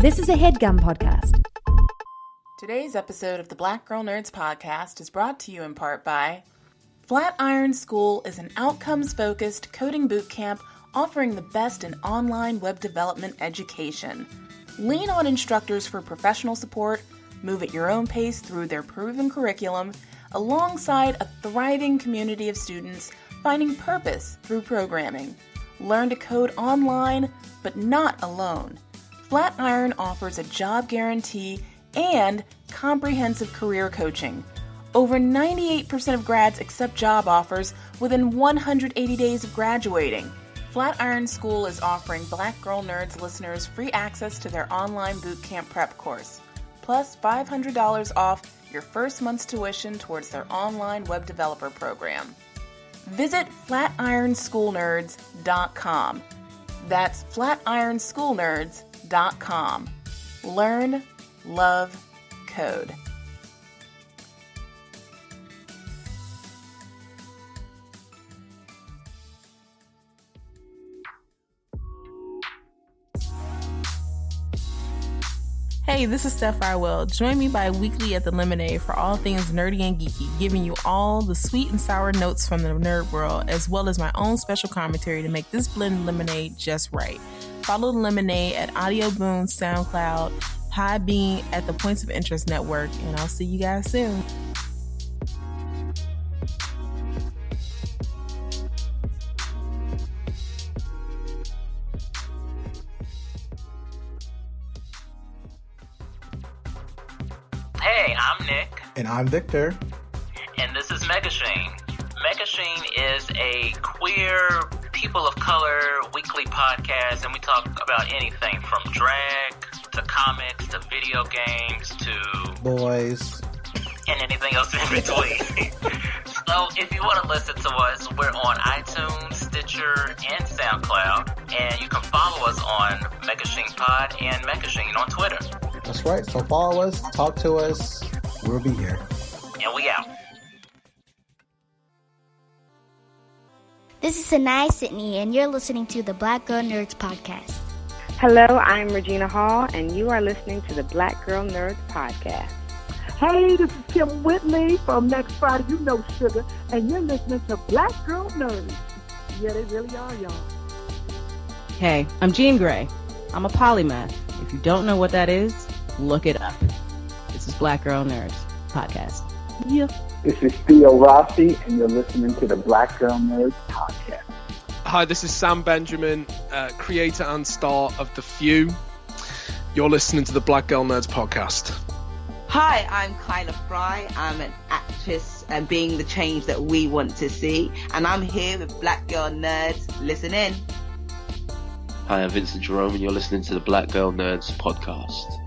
This is a HeadGum podcast. Today's episode of the Black Girl Nerds podcast is brought to you in part by Flatiron School is an outcomes-focused coding bootcamp offering the best in online web development education. Lean on instructors for professional support, move at your own pace through their proven curriculum, alongside a thriving community of students finding purpose through programming. Learn to code online, but not alone. Flatiron offers a job guarantee and comprehensive career coaching. Over 98% of grads accept job offers within 180 days of graduating. Flatiron School is offering Black Girl Nerds listeners free access to their online bootcamp prep course, plus $500 off your first month's tuition towards their online web developer program. Visit flatironschoolnerds.com. That's flatironschoolnerds.com. Learn, love, code. Hey, this is Steph Farwell. Join me bi-weekly at the Lemonade for all things nerdy and geeky, giving you all the sweet and sour notes from the nerd world, as well as my own special commentary to make this blend lemonade just right. Follow the Lemonade at Audio Boom, SoundCloud, Podbean, at the Points of Interest Network, and I'll see you guys soon. Hey, I'm Nick. And I'm Victor. And this is Megashine. Megashine is a queer, people of color weekly podcast, and we talk about anything from drag to comics to video games to boys and anything else in between. So if you want to listen to us, we're on iTunes, Stitcher, and SoundCloud, and you can follow us on Megashine Pod and Megashine on Twitter. That's right. So follow us, talk to us. We'll be here. And we out. This is Sanai Sydney, and you're listening to the Black Girl Nerds podcast. Hello, I'm Regina Hall, and you are listening to the Black Girl Nerds podcast. Hey, this is Kim Whitley from Next Friday, You Know Sugar, and you're listening to Black Girl Nerds. Yeah, they really are, y'all. Hey, I'm Jean Grey. I'm a polymath. If you don't know what that is, look it up. This is Black Girl Nerds podcast. Yeah. This is Theo Rossi, and you're listening to the Black Girl Nerds podcast. Hi, this is Sam Benjamin, creator and star of The Few. You're listening to the Black Girl Nerds podcast. Hi, I'm Kayla Fry. I'm an actress and being the change that we want to see. And I'm here with Black Girl Nerds. Listen in. Hi, I'm Vincent Jerome, and you're listening to the Black Girl Nerds podcast.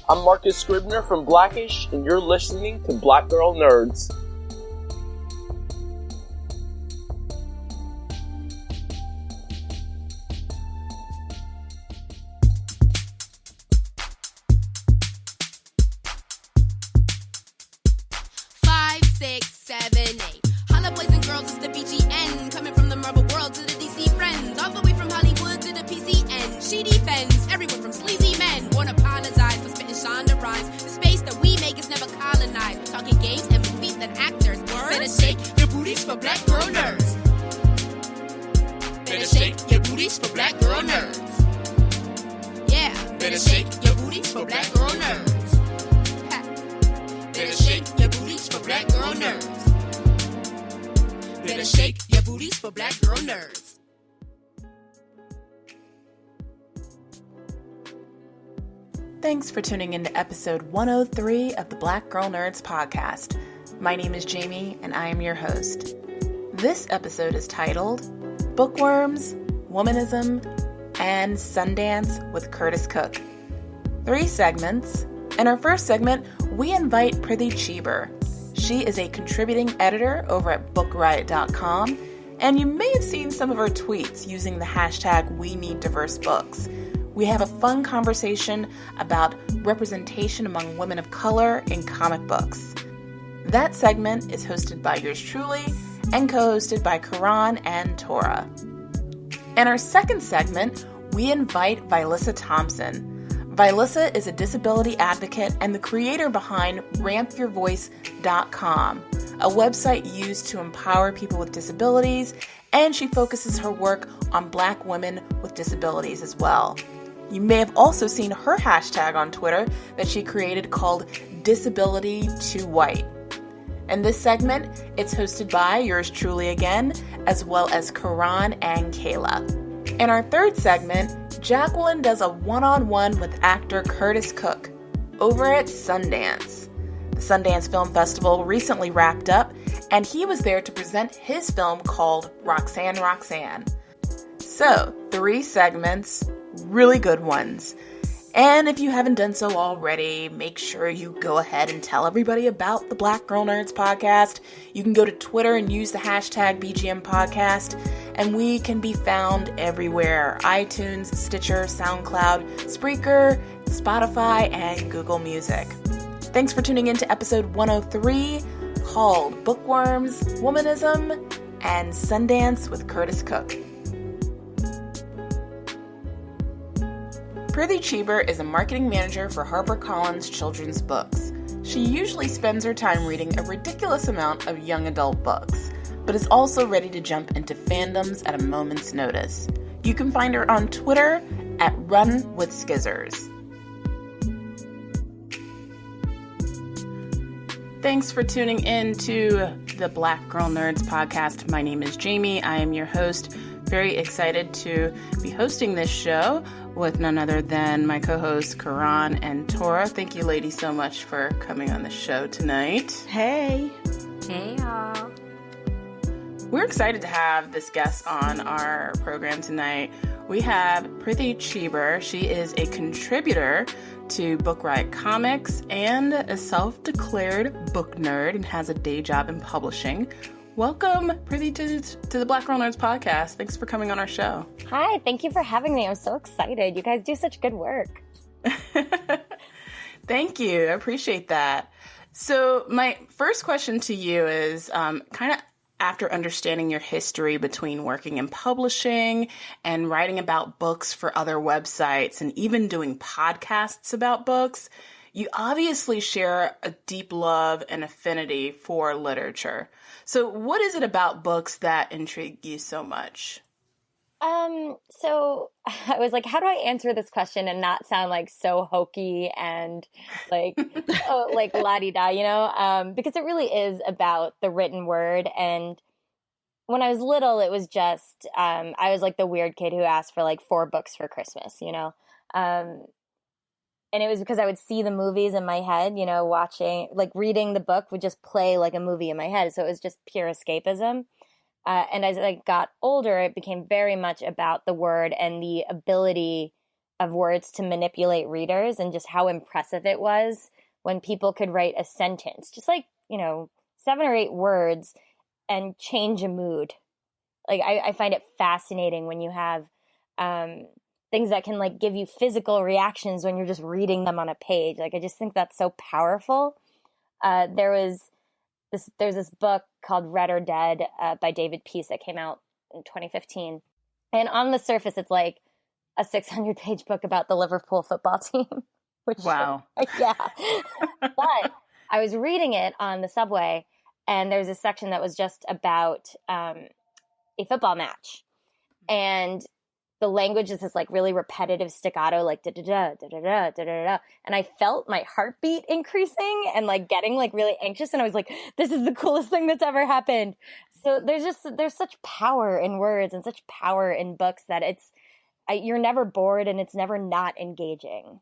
I'm Marcus Scribner from Blackish, and you're listening to Black Girl Nerds. Five, 6, 7, 8. Holla boys and girls, it's the BGN. Coming from the Marvel world to the DC friends. All the way from Hollywood to the PCN. She defends everyone from sleazy men. Won't apologize for spitting Shonda rhymes. The space that we make is never colonized. We're talking games and movies and actors. Better shake your booties for Black Girl Nerds. Better shake your booties for Black Girl Nerds. Yeah, better shake your booties for Black Girl Nerds. Ha. Better shake your booties for Black Girl Nerds. Better shake your booties for Black Girl Nerds. Thanks for tuning in to episode 103 of the Black Girl Nerds podcast. My name is Jamie, and I am your host. This episode is titled Bookworms, Womanism, and Sundance with Curtis Cook. 3 segments. In our first segment, we invite Preeti Chhibber. She is a contributing editor over at bookriot.com, and you may have seen some of her tweets using the hashtag #WeNeedDiverseBooks. We have a fun conversation about representation among women of color in comic books. That segment is hosted by yours truly and co-hosted by Caron and Tora. In our second segment, we invite Villissa Thompson. Villissa is a disability advocate and the creator behind rampyourvoice.com, a website used to empower people with disabilities, and she focuses her work on Black women with disabilities as well. You may have also seen her hashtag on Twitter that she created called Disability2White. In this segment, it's hosted by yours truly again, as well as Caron and Kayla. In our third segment, Jacqueline does a one-on-one with actor Curtis Cook over at Sundance. The Sundance Film Festival recently wrapped up, and he was there to present his film called Roxanne Roxanne. So, 3 segments, really good ones. And if you haven't done so already, make sure you go ahead and tell everybody about the Black Girl Nerds podcast. You can go to Twitter and use the hashtag BGN podcast, and we can be found everywhere: iTunes, Stitcher, SoundCloud, Spreaker, Spotify, and Google Music. Thanks for tuning in to episode 103, called Bookworms, Womanism, and Sundance with Curtis Cook. Preeti Chhibber is a marketing manager for HarperCollins children's books. She usually spends her time reading a ridiculous amount of young adult books, but is also ready to jump into fandoms at a moment's notice. You can find her on Twitter at RunWithSkizzers. Thanks for tuning in to the Black Girl Nerds podcast. My name is Jamie. I am your host. Very excited to be hosting this show with none other than my co-hosts Caron and Tora. Thank you, ladies, so much for coming on the show tonight. Hey. Hey, y'all. We're excited to have this guest on our program tonight. We have Preeti Chhibber. She is a contributor to Riot Comics and a self-declared book nerd and has a day job in publishing. Welcome, Preeti, to the Black Girl Nerds podcast. Thanks for coming on our show. Hi, thank you for having me. I'm so excited. You guys do such good work. Thank you. I appreciate that. So my first question to you is kind of after understanding your history between working in publishing and writing about books for other websites and even doing podcasts about books, you obviously share a deep love and affinity for literature. So what is it about books that intrigue you so much? So I was like, how do I answer this question and not sound like so hokey and like, like la-di-da, you know? Because it really is about the written word. And when I was little, it was just, I was like the weird kid who asked for like 4 books for Christmas, you know? And it was because I would see the movies in my head, you know, watching, like reading the book would just play like a movie in my head. So it was just pure escapism. And as I got older, it became very much about the word and the ability of words to manipulate readers and just how impressive it was when people could write a sentence, just like, you know, 7 or 8 words and change a mood. Like, I find it fascinating when you have things that can like give you physical reactions when you're just reading them on a page. Like, I just think that's so powerful. There's this book called Red or Dead by David Peace that came out in 2015. And on the surface, it's like a 600-page book about the Liverpool football team. Which, wow. Yeah. But I was reading it on the subway, and there's a section that was just about a football match. And the language is this like really repetitive staccato, like da-da-da, da-da-da, da-da-da. And I felt my heartbeat increasing and like getting like really anxious. And I was like, this is the coolest thing that's ever happened. So there's such power in words and such power in books that you're never bored and it's never not engaging.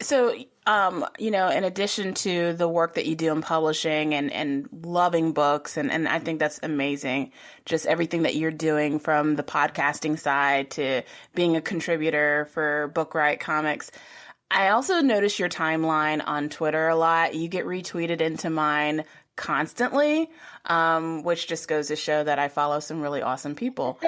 So, you know, in addition to the work that you do in publishing and loving books, and I think that's amazing, just everything that you're doing from the podcasting side to being a contributor for Riot Comics. I also notice your timeline on Twitter a lot. You get retweeted into mine constantly, which just goes to show that I follow some really awesome people. So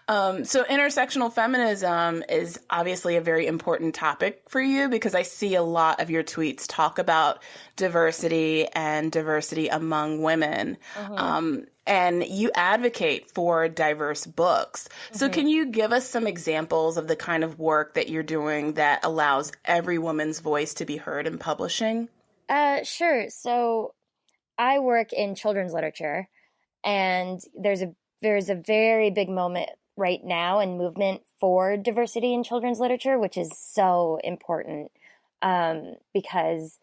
intersectional feminism is obviously a very important topic for you because I see a lot of your tweets talk about diversity and diversity among women. And you advocate for diverse books. So can you give us some examples of the kind of work that you're doing that allows every woman's voice to be heard in publishing? Sure. So I work in children's literature, and there's a very big moment right now and movement for diversity in children's literature, which is so important because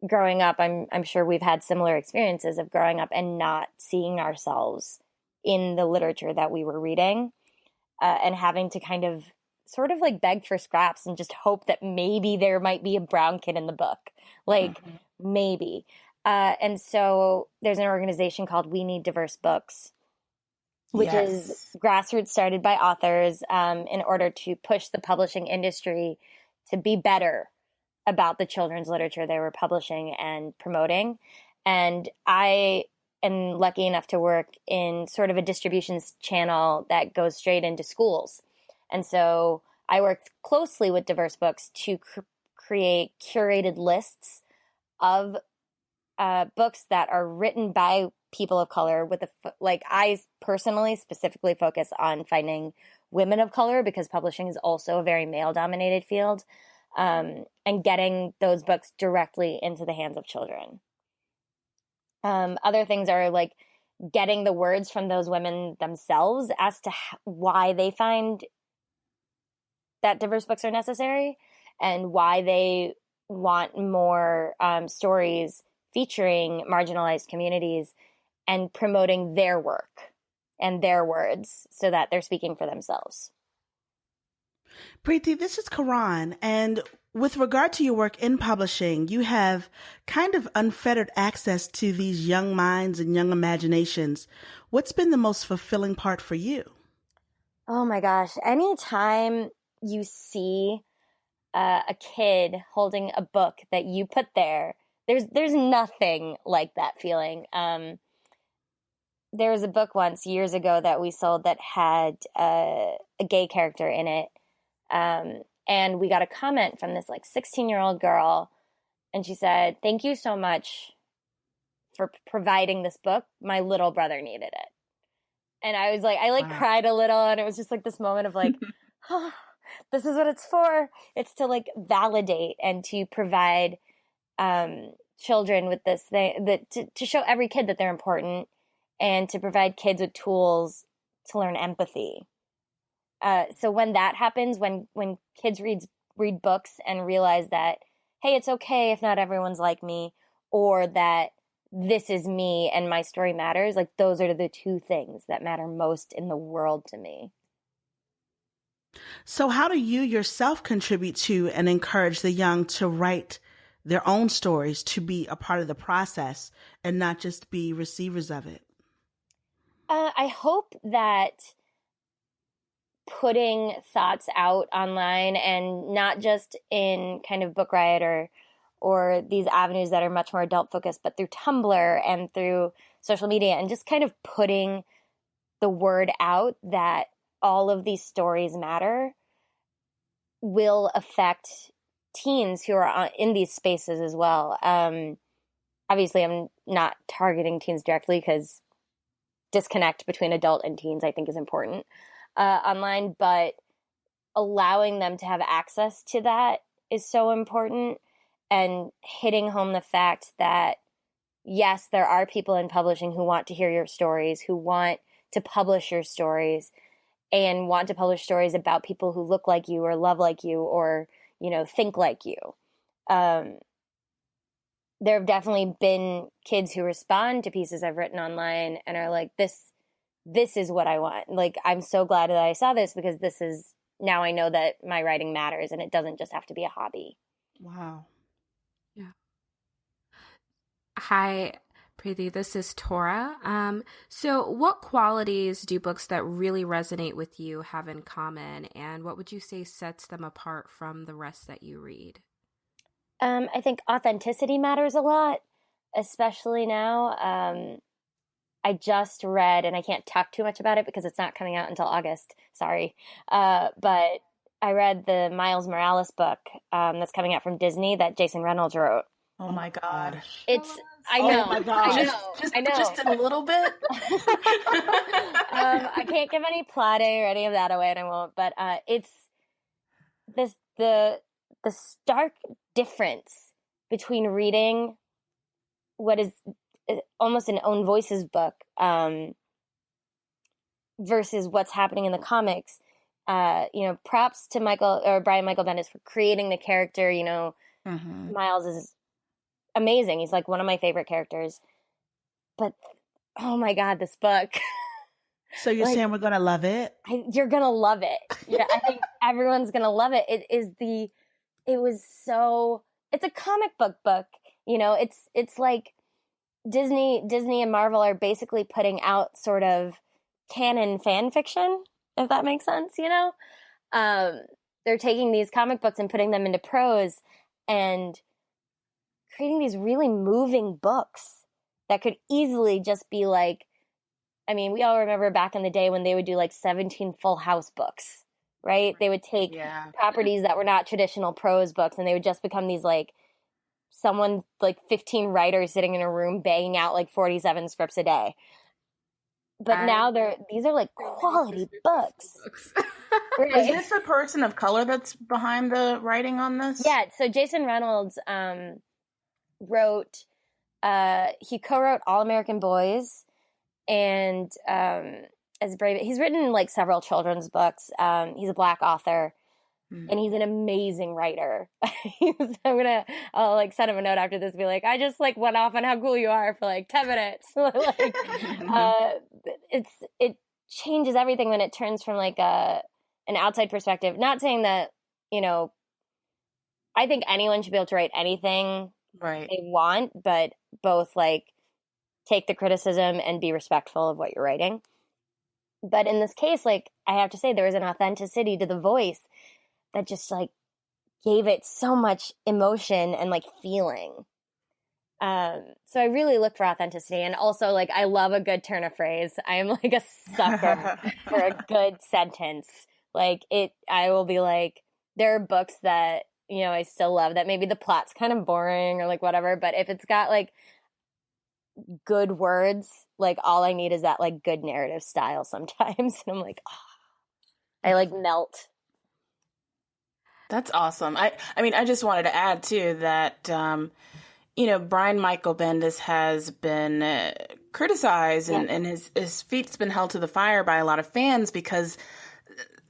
growing up, I'm sure we've had similar experiences of growing up and not seeing ourselves in the literature that we were reading and having to kind of sort of like beg for scraps and just hope that maybe there might be a brown kid in the book. Like maybe. And so there's an organization called We Need Diverse Books, which is grassroots started by authors in order to push the publishing industry to be better about the children's literature they were publishing and promoting. And I am lucky enough to work in sort of a distributions channel that goes straight into schools. And so I worked closely with Diverse Books to create curated lists of books that are written by people of color with I personally specifically focus on finding women of color because publishing is also a very male dominated field, and getting those books directly into the hands of children. Other things are like getting the words from those women themselves as to why they find that diverse books are necessary and why they want more stories featuring marginalized communities and promoting their work and their words so that they're speaking for themselves. Preeti, this is Caron, and with regard to your work in publishing, you have kind of unfettered access to these young minds and young imaginations. What's been the most fulfilling part for you? Oh my gosh. Anytime you see a kid holding a book that you put there, there's nothing like that feeling. There was a book once years ago that we sold that had a gay character in it. And we got a comment from this 16-year-old girl, and she said, "Thank you so much for providing this book. My little brother needed it." And I was I cried a little, and it was just this moment of oh, this is what it's for. It's to validate and to provide children with this thing to show every kid that they're important and to provide kids with tools to learn empathy. So when that happens, when kids read books and realize that, hey, it's okay if not everyone's like me, or that this is me and my story matters, those are the two things that matter most in the world to me. So how do you yourself contribute to and encourage the young to write their own stories, to be a part of the process and not just be receivers of it? I hope that putting thoughts out online, and not just in kind of Book Riot or these avenues that are much more adult focused, but through Tumblr and through social media, and just kind of putting the word out that all of these stories matter, will affect teens who are in these spaces as well. Obviously, I'm not targeting teens directly because disconnect between adult and teens, I think, is important online, but allowing them to have access to that is so important, and hitting home the fact that, yes, there are people in publishing who want to hear your stories, who want to publish your stories, and want to publish stories about people who look like you or love like you or, think like you. There have definitely been kids who respond to pieces I've written online and are like, this is what I want. I'm so glad that I saw this, because now I know that my writing matters and it doesn't just have to be a hobby. Wow. Yeah. Hi, Preeti, this is Tora. So what qualities do books that really resonate with you have in common, and what would you say sets them apart from the rest that you read? I think authenticity matters a lot. especially now. I just read, and I can't talk too much about it because it's not coming out until August. Sorry. But I read the Miles Morales book that's coming out from Disney that Jason Reynolds wrote. Oh my God. I know. Oh my gosh. I know. Just a little bit. I can't give any plot or any of that away, and I won't. But it's the stark difference between reading what is almost an own voices book versus what's happening in the comics. Props to Brian Michael Bendis for creating the character. Miles is amazing. He's like one of my favorite characters. But oh my God, this book. So you're saying we're gonna love it? You're gonna love it. Yeah, I think everyone's gonna love it. It's a comic book. It's like Disney and Marvel are basically putting out sort of canon fan fiction, if that makes sense. They're taking these comic books and putting them into prose and creating these really moving books that could easily just be like, we all remember back in the day when they would do like 17 Full House books, right? They would take properties that were not traditional prose books and they would just become these like 15 writers sitting in a room banging out like 47 scripts a day. But now these are like quality books. Right. Is this a person of color that's behind the writing on this? Yeah. So Jason Reynolds he co-wrote All American Boys and he's written like several children's books. He's a Black author. And he's an amazing writer. I'll like send him a note after this and be like, I just like went off on how cool you are for like 10 minutes. It changes everything when it turns from like an outside perspective. Not saying that, I think anyone should be able to write anything they want, but both like take the criticism and be respectful of what you're writing. But in this case, like I have to say there was an authenticity to the voice that just like gave it so much emotion and like feeling. So I really look for authenticity, and also like I love a good turn of phrase. I am like a sucker for a good sentence. Like I will be like, there are books that, I still love that maybe the plot's kind of boring or like whatever, but if it's got like good words, like all I need is that like good narrative style sometimes. And I'm like, I like melt. That's awesome. I just wanted to add too that, Brian Michael Bendis has been criticized and his feet's been held to the fire by a lot of fans because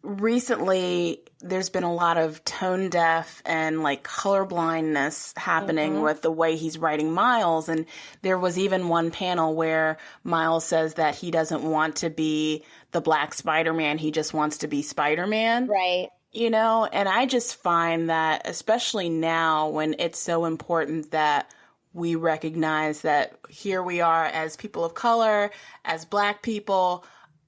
recently there's been a lot of tone deaf and like color blindness happening with the way he's writing Miles. And there was even one panel where Miles says that he doesn't want to be the Black Spider-Man. He just wants to be Spider-Man. Right. And I just find that, especially now when it's so important that we recognize that here we are as people of color, as Black people,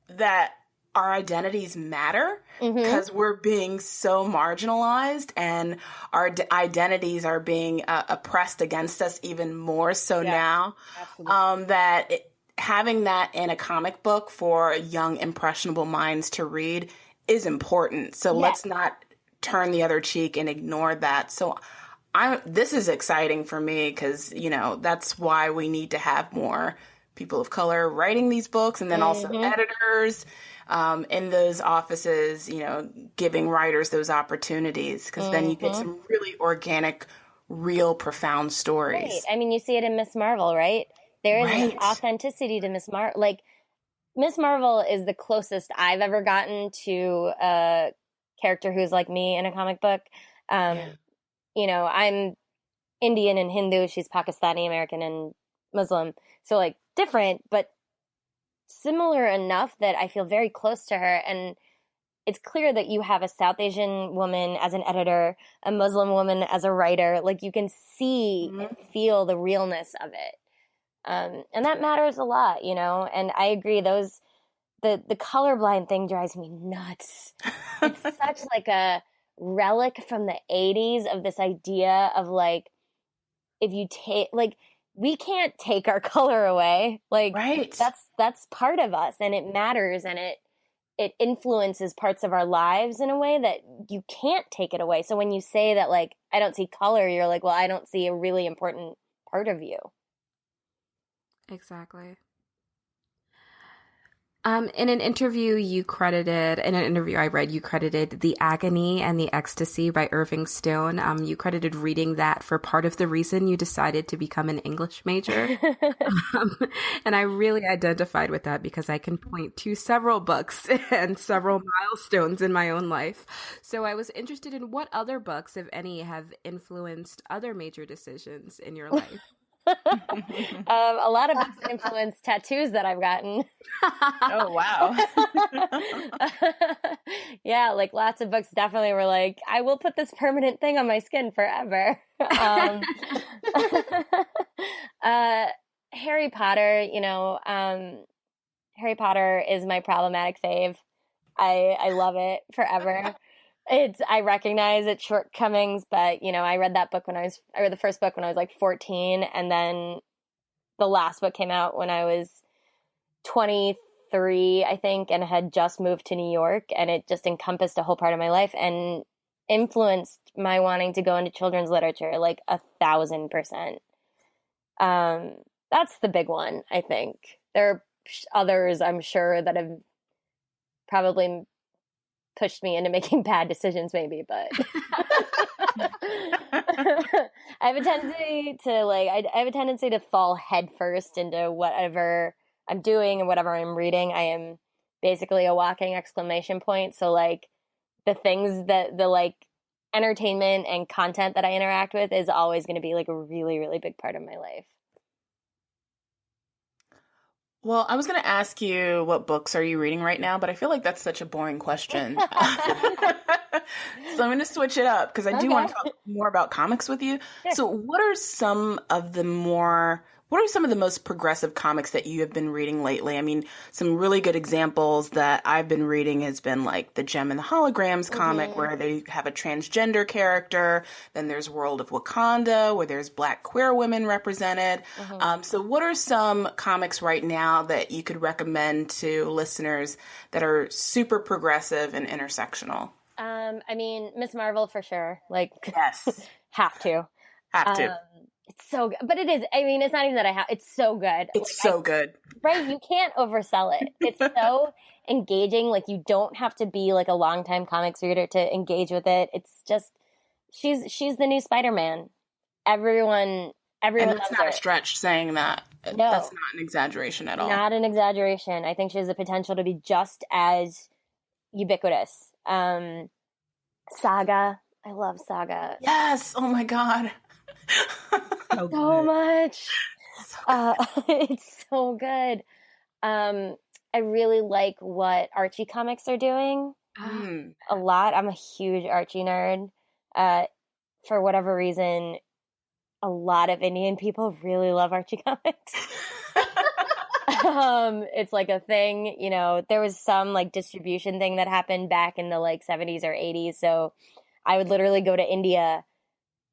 that our identities matter because we're being so marginalized and our identities are being oppressed against us even more so now. Having that in a comic book for young, impressionable minds to read is important. So let's not turn the other cheek and ignore that. So this is exciting for me because, that's why we need to have more people of color writing these books, and then also editors in those offices, giving writers those opportunities, because then you get some really organic, real, profound stories. Right. You see it in Miss Marvel, right? There is an authenticity to Miss Marvel. Like, Miss Marvel is the closest I've ever gotten to a character who's like me in a comic book. I'm Indian and Hindu. She's Pakistani American and Muslim. So like different, but similar enough that I feel very close to her. And it's clear that you have a South Asian woman as an editor, a Muslim woman as a writer. Like you can see and feel the realness of it. And that matters a lot, and I agree the colorblind thing drives me nuts. It's such like a relic from the 80s of this idea of like, if you take, like, we can't take our color away. Like, right. That's part of us, and it matters, and it influences parts of our lives in a way that you can't take it away. So when you say that, like, I don't see color, you're like, well, I don't see a really important part of you. Exactly. In an interview I read, you credited The Agony and the Ecstasy by Irving Stone. You credited reading that for part of the reason you decided to become an English major. And I really identified with that because I can point to several books and several milestones in my own life. So I was interested in what other books, if any, have influenced other major decisions in your life. A lot of books influence tattoos that I've gotten. Oh, wow. Yeah, like lots of books definitely were like, I will put this permanent thing on my skin forever. Harry Potter, Harry Potter is my problematic fave. I love it forever. I recognize its shortcomings, but I read the first book when I was like 14, and then the last book came out when I was 23, I think, and had just moved to New York, and it just encompassed a whole part of my life and influenced my wanting to go into children's literature like 1,000%. That's the big one, I think. There are others, I'm sure, that have probably pushed me into making bad decisions, maybe, but I have a tendency to fall headfirst into whatever I'm doing and whatever I'm reading. I am basically a walking exclamation point. So like the things that the like entertainment and content that I interact with is always going to be like a really, really big part of my life. Well, I was going to ask you what books are you reading right now, but I feel like that's such a boring question. So I'm going to switch it up because I do want to talk more about comics with you. Sure. So what are some of the most progressive comics that you have been reading lately? I mean, some really good examples that I've been reading has been like the Gem and the Holograms comic where they have a transgender character. Then there's World of Wakanda where there's Black queer women represented. So what are some comics right now that you could recommend to listeners that are super progressive and intersectional? I mean, Miss Marvel for sure. Like, yes, have to. It's so good. But it is, I mean, it's not even that it's so good. It's so good. Right? You can't oversell it. It's so engaging. Like, you don't have to be like a longtime comics reader to engage with it. It's just, she's the new Spider-Man. Everyone and loves that's not her. a stretch saying that. No. That's not an exaggeration at all. Not an exaggeration. I think she has the potential to be just as ubiquitous. Saga. I love Saga. Yes. Oh my God. So much. It's so good. I really like what Archie Comics are doing a lot. I'm a huge Archie nerd. For whatever reason, a lot of Indian people really love Archie Comics. It's like a thing, there was some like distribution thing that happened back in the like 70s or 80s. So I would literally go to India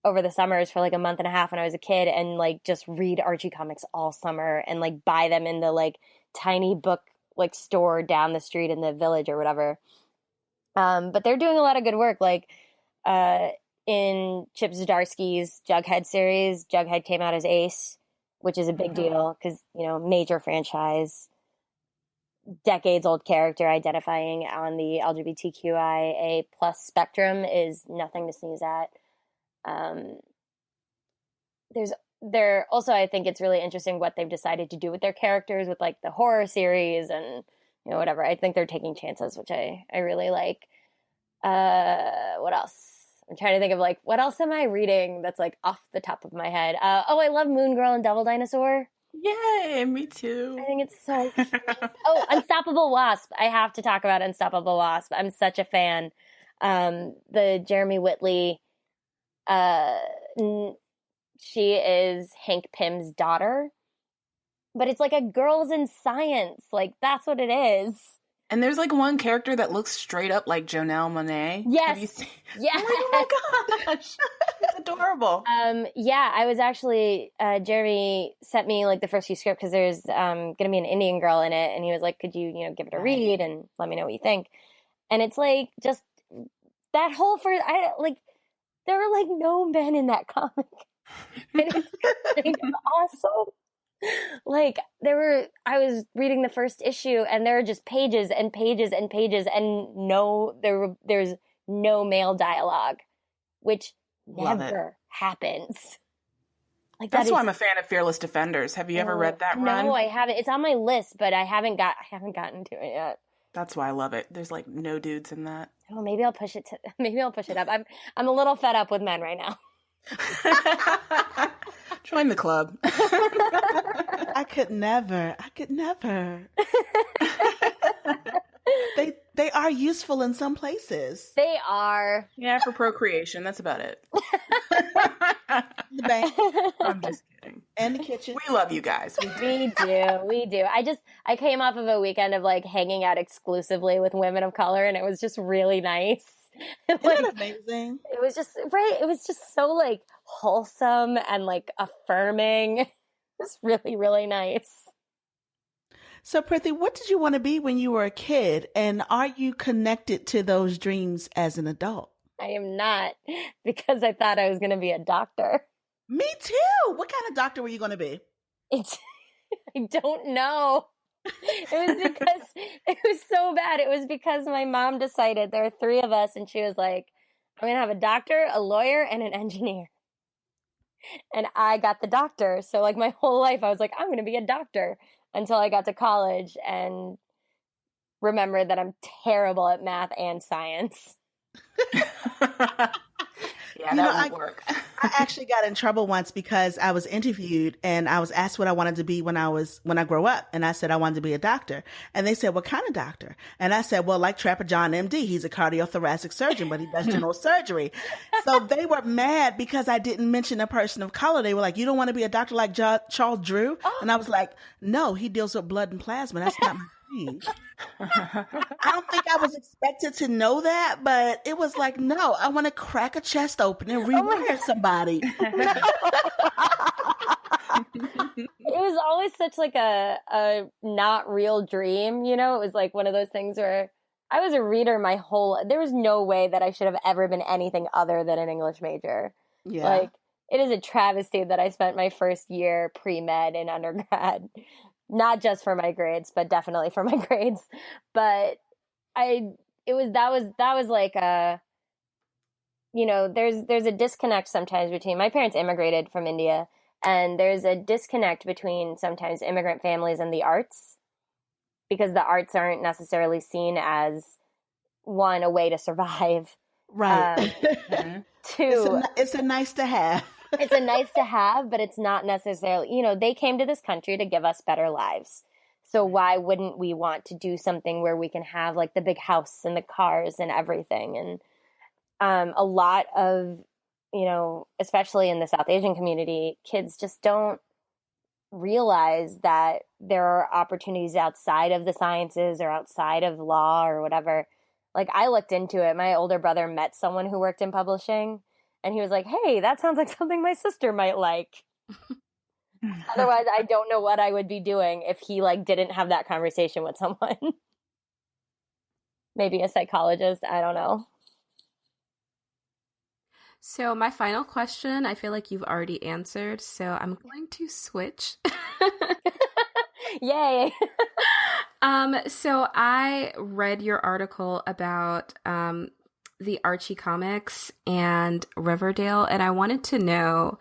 over the summers for like a month and a half when I was a kid and like just read Archie Comics all summer and like buy them in the like tiny book like store down the street in the village or whatever. But they're doing a lot of good work. Like in Chip Zdarsky's Jughead series, Jughead came out as Ace, which is a big deal because, major franchise, decades old character identifying on the LGBTQIA plus spectrum is nothing to sneeze at. There also, I think it's really interesting what they've decided to do with their characters with like the horror series and, whatever. I think they're taking chances, which I really like. What else? I'm trying to think of like, what else am I reading that's like off the top of my head? I love Moon Girl and Devil Dinosaur. Yay, me too. I think it's so cute. Unstoppable Wasp. I have to talk about Unstoppable Wasp. I'm such a fan. The Jeremy Whitley, she is Hank Pym's daughter, but it's like a girls in science. Like, that's what it is. And there's like one character that looks straight up like Janelle Monáe. Yes. Have you seen? Yes. Oh my gosh. It's adorable. Yeah, I was actually, Jeremy sent me like the first few scripts because there's going to be an Indian girl in it. And he was like, could you, give it a read and let me know what you think? And it's like, just that whole first, there were like no men in that comic. And it's kind of awesome. Like I was reading the first issue and there are just pages and pages and pages and there's no male dialogue, which never happens. Like that's why I'm a fan of Fearless Defenders. Have you ever read that run? No, I haven't. It's on my list, but I haven't gotten to it yet. That's why I love it. There's like no dudes in that. Oh, maybe I'll push it up. I'm a little fed up with men right now. Join the club. I could never. They are useful in some places. They are. Yeah, for procreation. That's about it. The bank. I'm just kidding. And the kitchen. We love you guys. We do. I came off of a weekend of like hanging out exclusively with women of color, and it was just really nice. Isn't that amazing? It was just right. It was just so like wholesome and like affirming. It was really, really nice. So, Preeti, what did you want to be when you were a kid? And are you connected to those dreams as an adult? I am not, because I thought I was going to be a doctor. Me too. What kind of doctor were you going to be? I don't know. It was so bad. It was because my mom decided there are 3 of us, and she was like, I'm going to have a doctor, a lawyer, and an engineer. And I got the doctor. So like my whole life, I was like, I'm going to be a doctor. Until I got to college and remembered that I'm terrible at math and science. Yeah, that won't work. I actually got in trouble once because I was interviewed and I was asked what I wanted to be when I grow up. And I said I wanted to be a doctor. And they said, what kind of doctor? And I said, well, like Trapper John MD. He's a cardiothoracic surgeon, but he does general surgery. So they were mad because I didn't mention a person of color. They were like, you don't want to be a doctor like Charles Drew? And I was like, no, he deals with blood and plasma. That's not my thing. I don't think I was expected to know that, but it was like, no, I want to crack a chest open and rewire somebody. It was always such like a not real dream, It was like one of those things where I was a reader there was no way that I should have ever been anything other than an English major. Yeah. Like, it is a travesty that I spent my first year pre-med in undergrad. Not just for my grades, but definitely for my grades. But that was like there's a disconnect sometimes between, my parents immigrated from India, and there's a disconnect between sometimes immigrant families and the arts, because the arts aren't necessarily seen as a way to survive. Right. It's a nice to have. It's a nice to have, but it's not necessarily, they came to this country to give us better lives. So why wouldn't we want to do something where we can have like the big house and the cars and everything? And a lot of, especially in the South Asian community, kids just don't realize that there are opportunities outside of the sciences or outside of law or whatever. Like, I looked into it. My older brother met someone who worked in publishing. And he was like, hey, that sounds like something my sister might like. Otherwise, I don't know what I would be doing if he didn't have that conversation with someone. Maybe a psychologist. I don't know. So my final question, I feel like you've already answered. So I'm going to switch. Yay. So I read your article about the Archie comics and Riverdale, and I wanted to know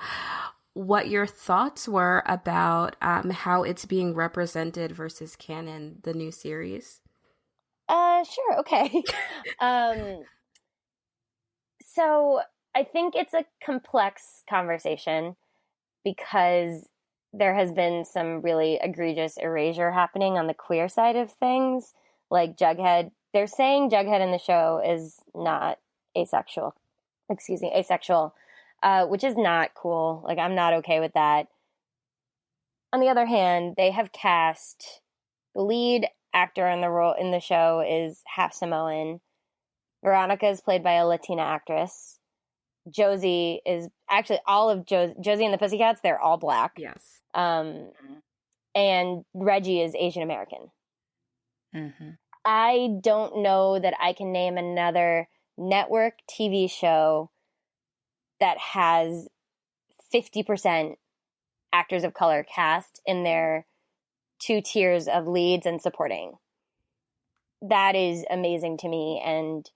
what your thoughts were about how it's being represented versus canon, the new series. Sure, okay. So I think it's a complex conversation because there has been some really egregious erasure happening on the queer side of things, like Jughead. They're saying Jughead in the show is not asexual, which is not cool. Like, I'm not okay with that. On the other hand, they have cast the lead actor in the show is half Samoan. Veronica is played by a Latina actress. Josie is actually all of Josie and the Pussycats. They're all Black. Yes. And Reggie is Asian American. Mm-hmm. I don't know that I can name another network TV show that has 50% actors of color cast in their 2 tiers of leads and supporting. That is amazing to me. And,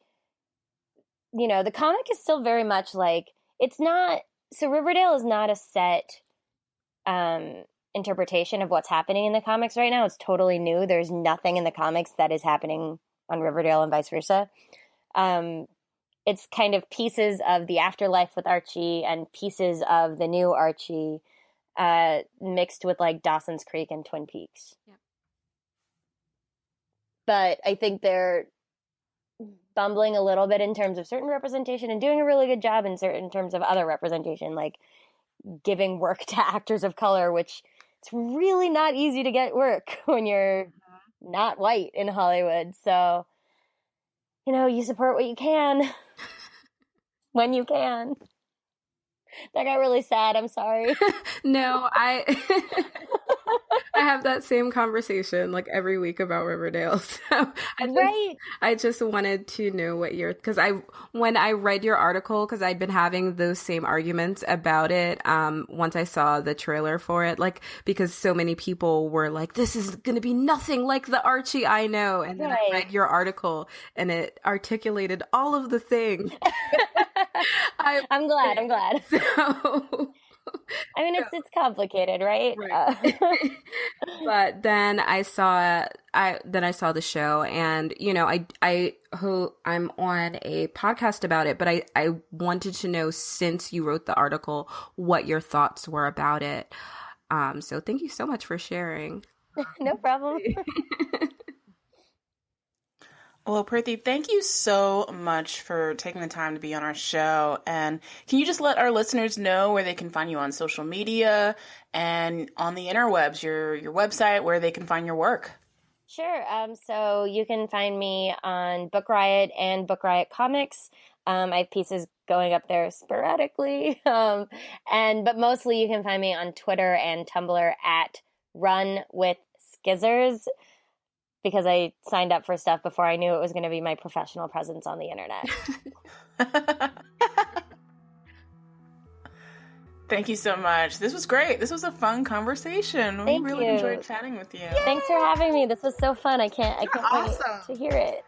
you know, the comic is still very much like, it's not, so Riverdale is not a set interpretation of what's happening in the comics right now. It's totally new. There's nothing in the comics that is happening on Riverdale and vice versa. It's kind of pieces of the afterlife with Archie and pieces of the new Archie mixed with like Dawson's Creek and Twin Peaks. Yeah. But I think they're bumbling a little bit in terms of certain representation and doing a really good job in terms of other representation, like giving work to actors of color, which it's really not easy to get work when you're not white in Hollywood. So, you know, you support what you can when you can. That got really sad. I'm sorry. No, I have that same conversation like every week about Riverdale. So I just wanted to know what because when I read your article, because I'd been having those same arguments about it once I saw the trailer for it, like because so many people were like, this is going to be nothing like the Archie I know. And then I read your article and it articulated all of the things. I'm glad. So, I mean, it's complicated, right? But then I saw the show, and you know, I'm on a podcast about it. But I wanted to know, since you wrote the article, what your thoughts were about it. So thank you so much for sharing. No problem. Well, Preeti, thank you so much for taking the time to be on our show. And can you just let our listeners know where they can find you on social media and on the interwebs, your website, where they can find your work? Sure. So you can find me on Book Riot and Book Riot Comics. I have pieces going up there sporadically. But mostly you can find me on Twitter and Tumblr at Run with Skizzers, because I signed up for stuff before I knew it was going to be my professional presence on the internet. Thank you so much. This was great. This was a fun conversation. Thank we really you. enjoyed chatting with you. Thanks for having me. This was so fun. I can't wait to hear it.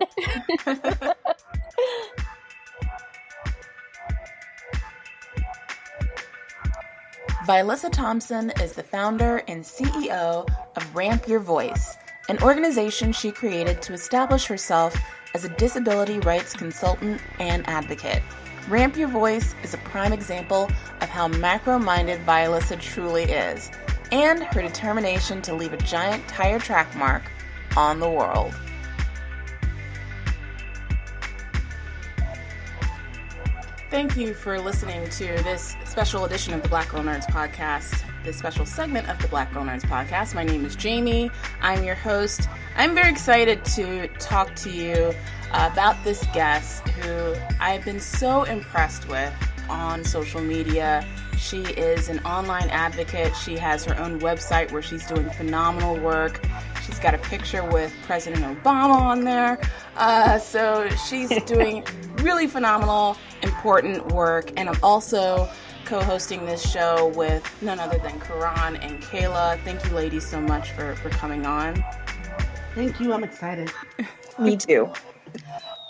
Villissa Thompson is the founder and CEO of Ramp Your Voice, an organization she created to establish herself as a disability rights consultant and advocate. Ramp Your Voice is a prime example of how macro-minded Villissa truly is, and her determination to leave a giant tire track mark on the world. Thank you for listening to this special edition of the Black Girl Nerds podcast, this special segment of the Black Girl Nerds podcast. My name is Jamie. I'm your host. I'm very excited to talk to you about this guest who I've been so impressed with on social media. She is an online advocate. She has her own website where she's doing phenomenal work. She's got a picture with President Obama on there. So she's doing really phenomenal, important work. And I'm also co-hosting this show with none other than Caron and Kayla. Thank you ladies so much for coming on. Thank you. I'm excited. Me too.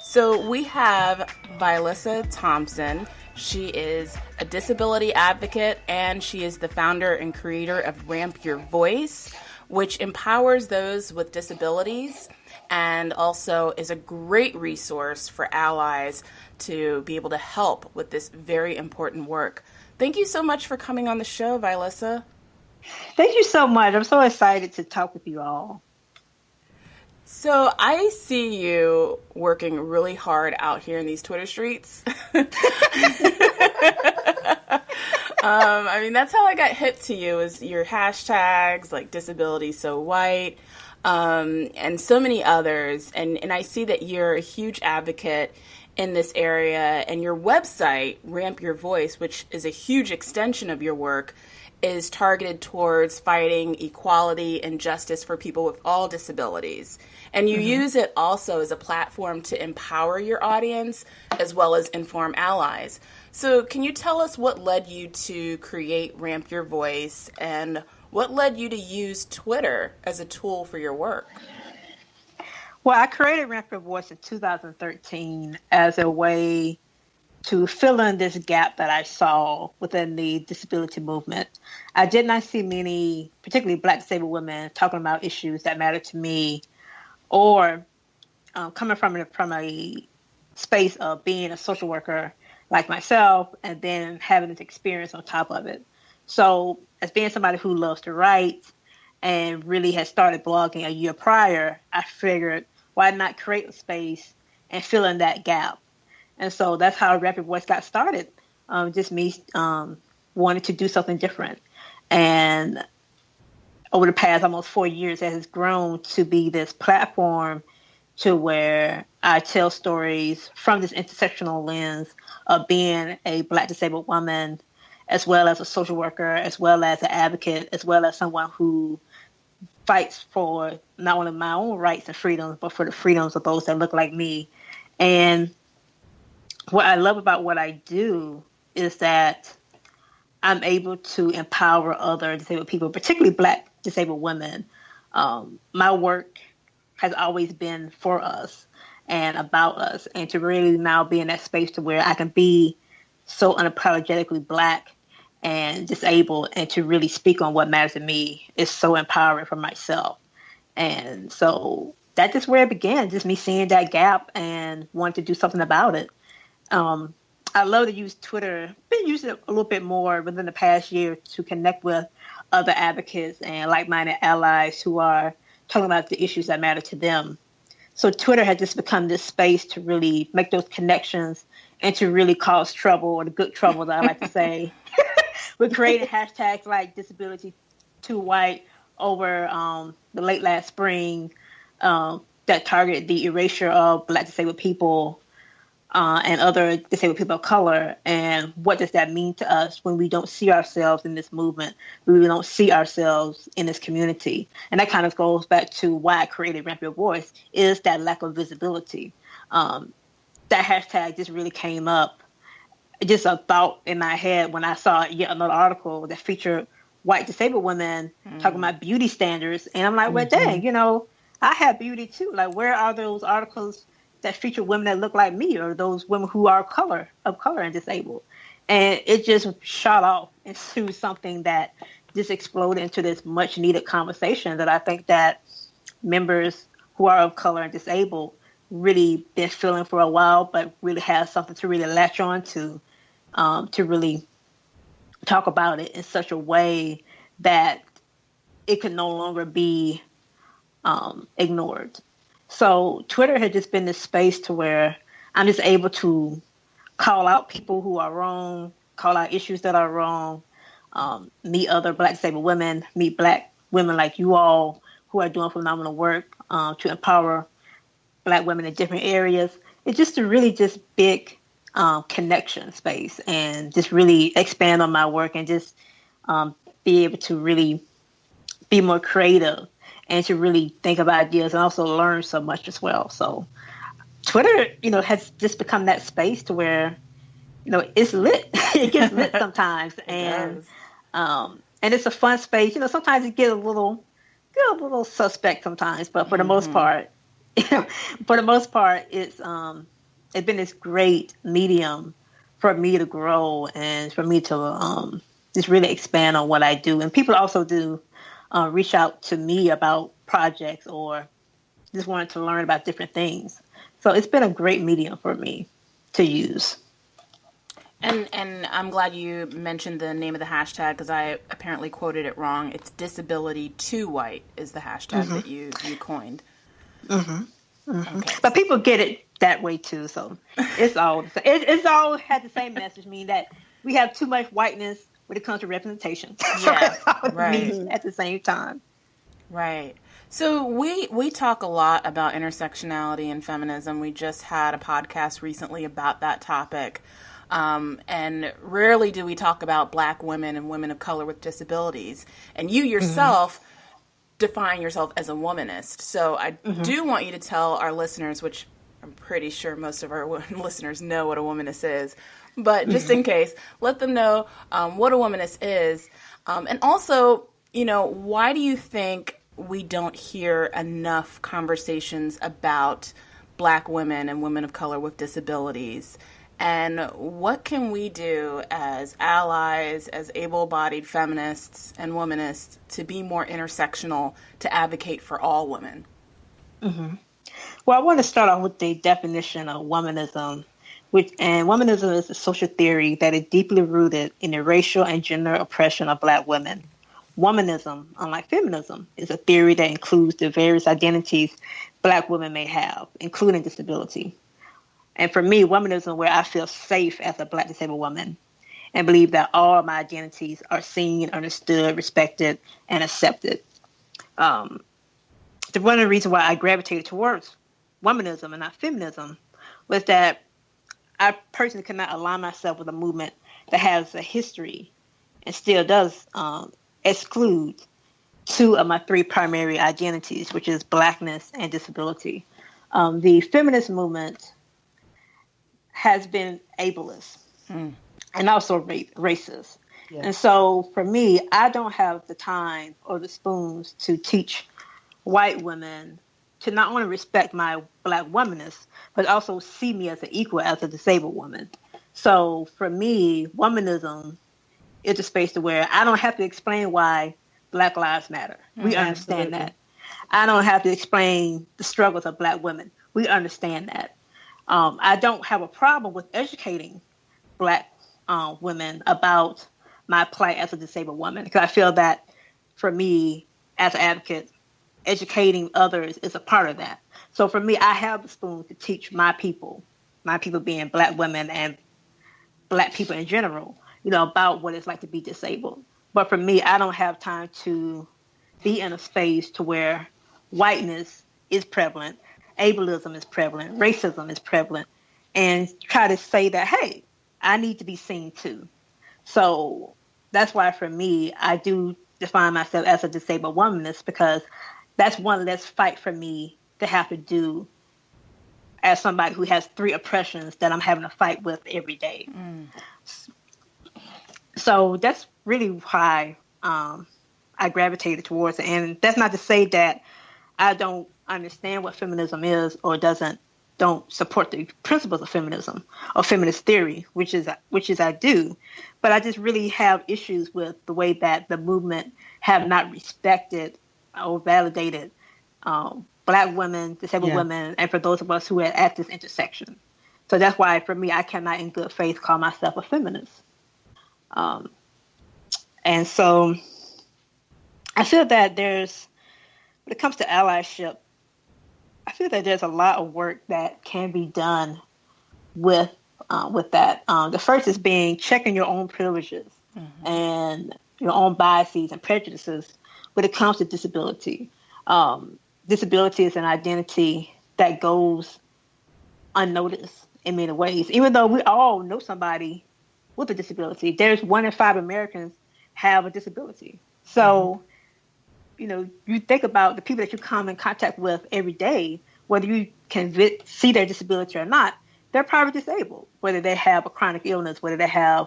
So we have Villissa Thompson. She is a disability advocate, and she is the founder and creator of Ramp Your Voice, which empowers those with disabilities and also is a great resource for allies to be able to help with this very important work. Thank you so much for coming on the show, Villissa. Thank you so much. I'm so excited to talk with you all. So I see you working really hard out here in these Twitter streets. I mean, that's how I got hip to you, is your hashtags like disability so white, and so many others. And I see that you're a huge advocate in this area, and your website, Ramp Your Voice, which is a huge extension of your work, is targeted towards fighting equality and justice for people with all disabilities. And you use it also as a platform to empower your audience as well as inform allies. So can you tell us what led you to create Ramp Your Voice, and what led you to use Twitter as a tool for your work? Well, I created Ramp Your Voice in 2013 as a way to fill in this gap that I saw within the disability movement. I did not see many, particularly Black disabled women, talking about issues that matter to me, or coming from a space of being a social worker like myself, and then having this experience on top of it. So as being somebody who loves to write and really had started blogging a year prior, I figured, why not create a space and fill in that gap? And so that's how Ramp Your Voice got started. Just me wanting to do something different. And over the past almost 4 years, it has grown to be this platform to where I tell stories from this intersectional lens of being a Black disabled woman, as well as a social worker, as well as an advocate, as well as someone who fights for not only my own rights and freedoms, but for the freedoms of those that look like me. And what I love about what I do is that I'm able to empower other disabled people, particularly Black disabled women. My work has always been for us and about us, and to really now be in that space to where I can be so unapologetically Black and disabled, and to really speak on what matters to me is so empowering for myself. And so that's just where it began, just me seeing that gap and wanting to do something about it. I love to use Twitter. Been using it a little bit more within the past year to connect with other advocates and like-minded allies who are talking about the issues that matter to them. So Twitter has just become this space to really make those connections and to really cause trouble, or the good trouble that I like to say. We're creating hashtags like disability too white over the late last spring that target the erasure of Black disabled people and other disabled people of color. And what does that mean to us when we don't see ourselves in this movement, when we don't see ourselves in this community? And that kind of goes back to why I created Ramp Your Voice, is that lack of visibility. That hashtag just really came up, just a thought in my head when I saw yet another article that featured white disabled women talking about beauty standards. And I'm like, well, dang, I have beauty too. Like, where are those articles that feature women that look like me, or those women who are of color and disabled? And it just shot off into something that just exploded into this much needed conversation that I think that members who are of color and disabled really been feeling for a while, but really have something to really latch on to really talk about it in such a way that it can no longer be ignored. So Twitter had just been this space to where I'm just able to call out people who are wrong, call out issues that are wrong, meet other Black disabled women, meet Black women like you all who are doing phenomenal work to empower Black women in different areas. It's just a really just big connection space, and just really expand on my work and just be able to really be more creative and to really think of ideas and also learn so much as well. So Twitter, has just become that space to where, it's lit. It gets lit sometimes. And it's a fun space. Sometimes it get a little suspect sometimes, but for the most part, it's been this great medium for me to grow and for me to just really expand on what I do. And people also do reach out to me about projects or just wanted to learn about different things. So it's been a great medium for me to use. And I'm glad you mentioned the name of the hashtag, because I apparently quoted it wrong. It's disability too white is the hashtag that you coined. Okay. But people get it that way too. So it's all had the same message, meaning that we have too much whiteness when it comes to representation. Yeah, right. At the same time. Right. So we talk a lot about intersectionality and feminism. We just had a podcast recently about that topic. And rarely do we talk about Black women and women of color with disabilities. And you yourself define yourself as a womanist. So I do want you to tell our listeners, which I'm pretty sure most of our listeners know what a womanist is, but just in case, let them know what a womanist is. And also, you know, why do you think we don't hear enough conversations about Black women and women of color with disabilities? And what can we do as allies, as able-bodied feminists and womanists to be more intersectional, to advocate for all women? Well, I want to start off with the definition of womanism, and womanism is a social theory that is deeply rooted in the racial and gender oppression of Black women. Womanism, unlike feminism, is a theory that includes the various identities Black women may have, including disability. And for me, womanism, where I feel safe as a Black disabled woman and believe that all of my identities are seen, understood, respected, and accepted. One of the reasons why I gravitated towards womanism and not feminism was that I personally could not align myself with a movement that has a history and still does exclude two of my three primary identities, which is Blackness and disability. The feminist movement has been ableist and also racist. Yeah. And so for me, I don't have the time or the spoons to teach white women to not only respect my Black womanness, but also see me as an equal, as a disabled woman. So for me, womanism is a space to where I don't have to explain why Black lives matter. We understand that. I don't have to explain the struggles of Black women. We understand that. I don't have a problem with educating Black women about my plight as a disabled woman, because I feel that for me, as an advocate, educating others is a part of that. So for me, I have the spoon to teach my people being Black women and Black people in general, you know, about what it's like to be disabled. But for me, I don't have time to be in a space to where whiteness is prevalent, ableism is prevalent, racism is prevalent, and try to say that, hey, I need to be seen too. So that's why for me, I do define myself as a disabled womanist, because that's one less fight for me to have to do as somebody who has three oppressions that I'm having to fight with every day. So that's really why I gravitated towards it. And that's not to say that I don't understand what feminism is or don't support the principles of feminism or feminist theory, which is I do. But I just really have issues with the way that the movement have not respected or validated Black women, disabled women, and for those of us who are at this intersection. So that's why, for me, I cannot in good faith call myself a feminist. And so I feel that when it comes to allyship, I feel that there's a lot of work that can be done with that. The first is checking your own privileges and your own biases and prejudices when it comes to disability. Disability is an identity that goes unnoticed in many ways. Even though we all know somebody with a disability, there's 1 in 5 Americans have a disability. So, you know, you think about the people that you come in contact with every day, whether you can see their disability or not, they're probably disabled, whether they have a chronic illness, whether they have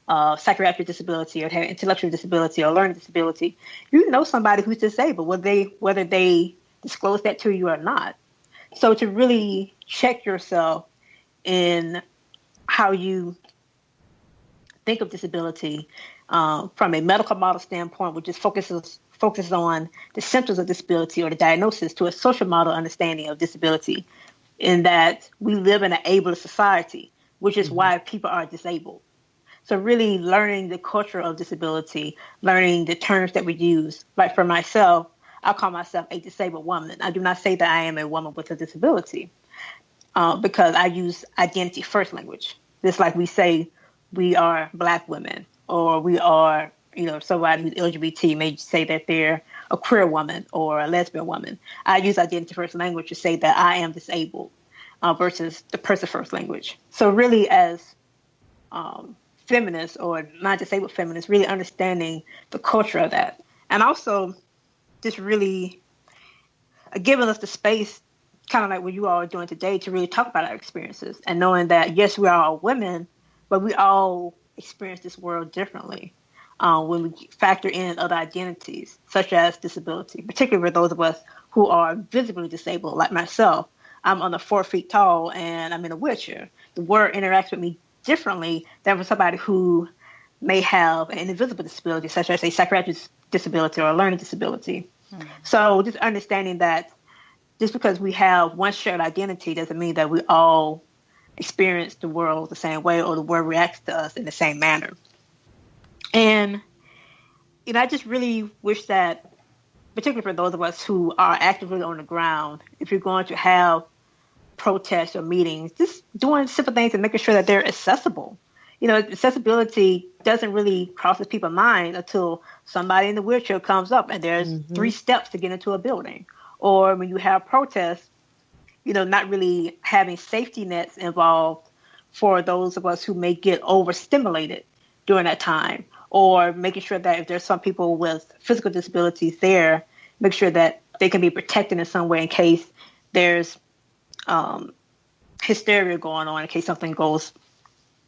psychiatric disability or they have intellectual disability or learning disability. You know somebody who's disabled, whether they disclose that to you or not. So to really check yourself in how you think of disability from a medical model standpoint, which just focuses on the symptoms of disability or the diagnosis, to a social model understanding of disability, in that we live in an ableist society, which is why people are disabled. So really learning the culture of disability, learning the terms that we use. Like for myself, I call myself a disabled woman. I do not say that I am a woman with a disability because I use identity first language. Just like we say we are Black women, or we are, you know, somebody who's LGBT may say that they're a queer woman or a lesbian woman. I use identity first language to say that I am disabled versus the person first language. So really as feminists or non-disabled feminists, really understanding the culture of that. And also just really giving us the space, kind of like what you all are doing today, to really talk about our experiences and knowing that, yes, we are all women, but we all experience this world differently when we factor in other identities, such as disability, particularly for those of us who are visibly disabled, like myself. I'm under 4 feet tall and I'm in a wheelchair. The word interacts with me differently than for somebody who may have an invisible disability, such as a psychiatric disability or a learning disability. So just understanding that just because we have one shared identity doesn't mean that we all experience the world the same way or the world reacts to us in the same manner. And, I just really wish that, particularly for those of us who are actively on the ground, if you're going to have protests or meetings, just doing simple things and making sure that they're accessible. Accessibility doesn't really cross people's mind until somebody in the wheelchair comes up and there's 3 steps to get into a building. Or when you have protests, not really having safety nets involved for those of us who may get overstimulated during that time, or making sure that if there's some people with physical disabilities there, make sure that they can be protected in some way in case there's hysteria going on, in case something goes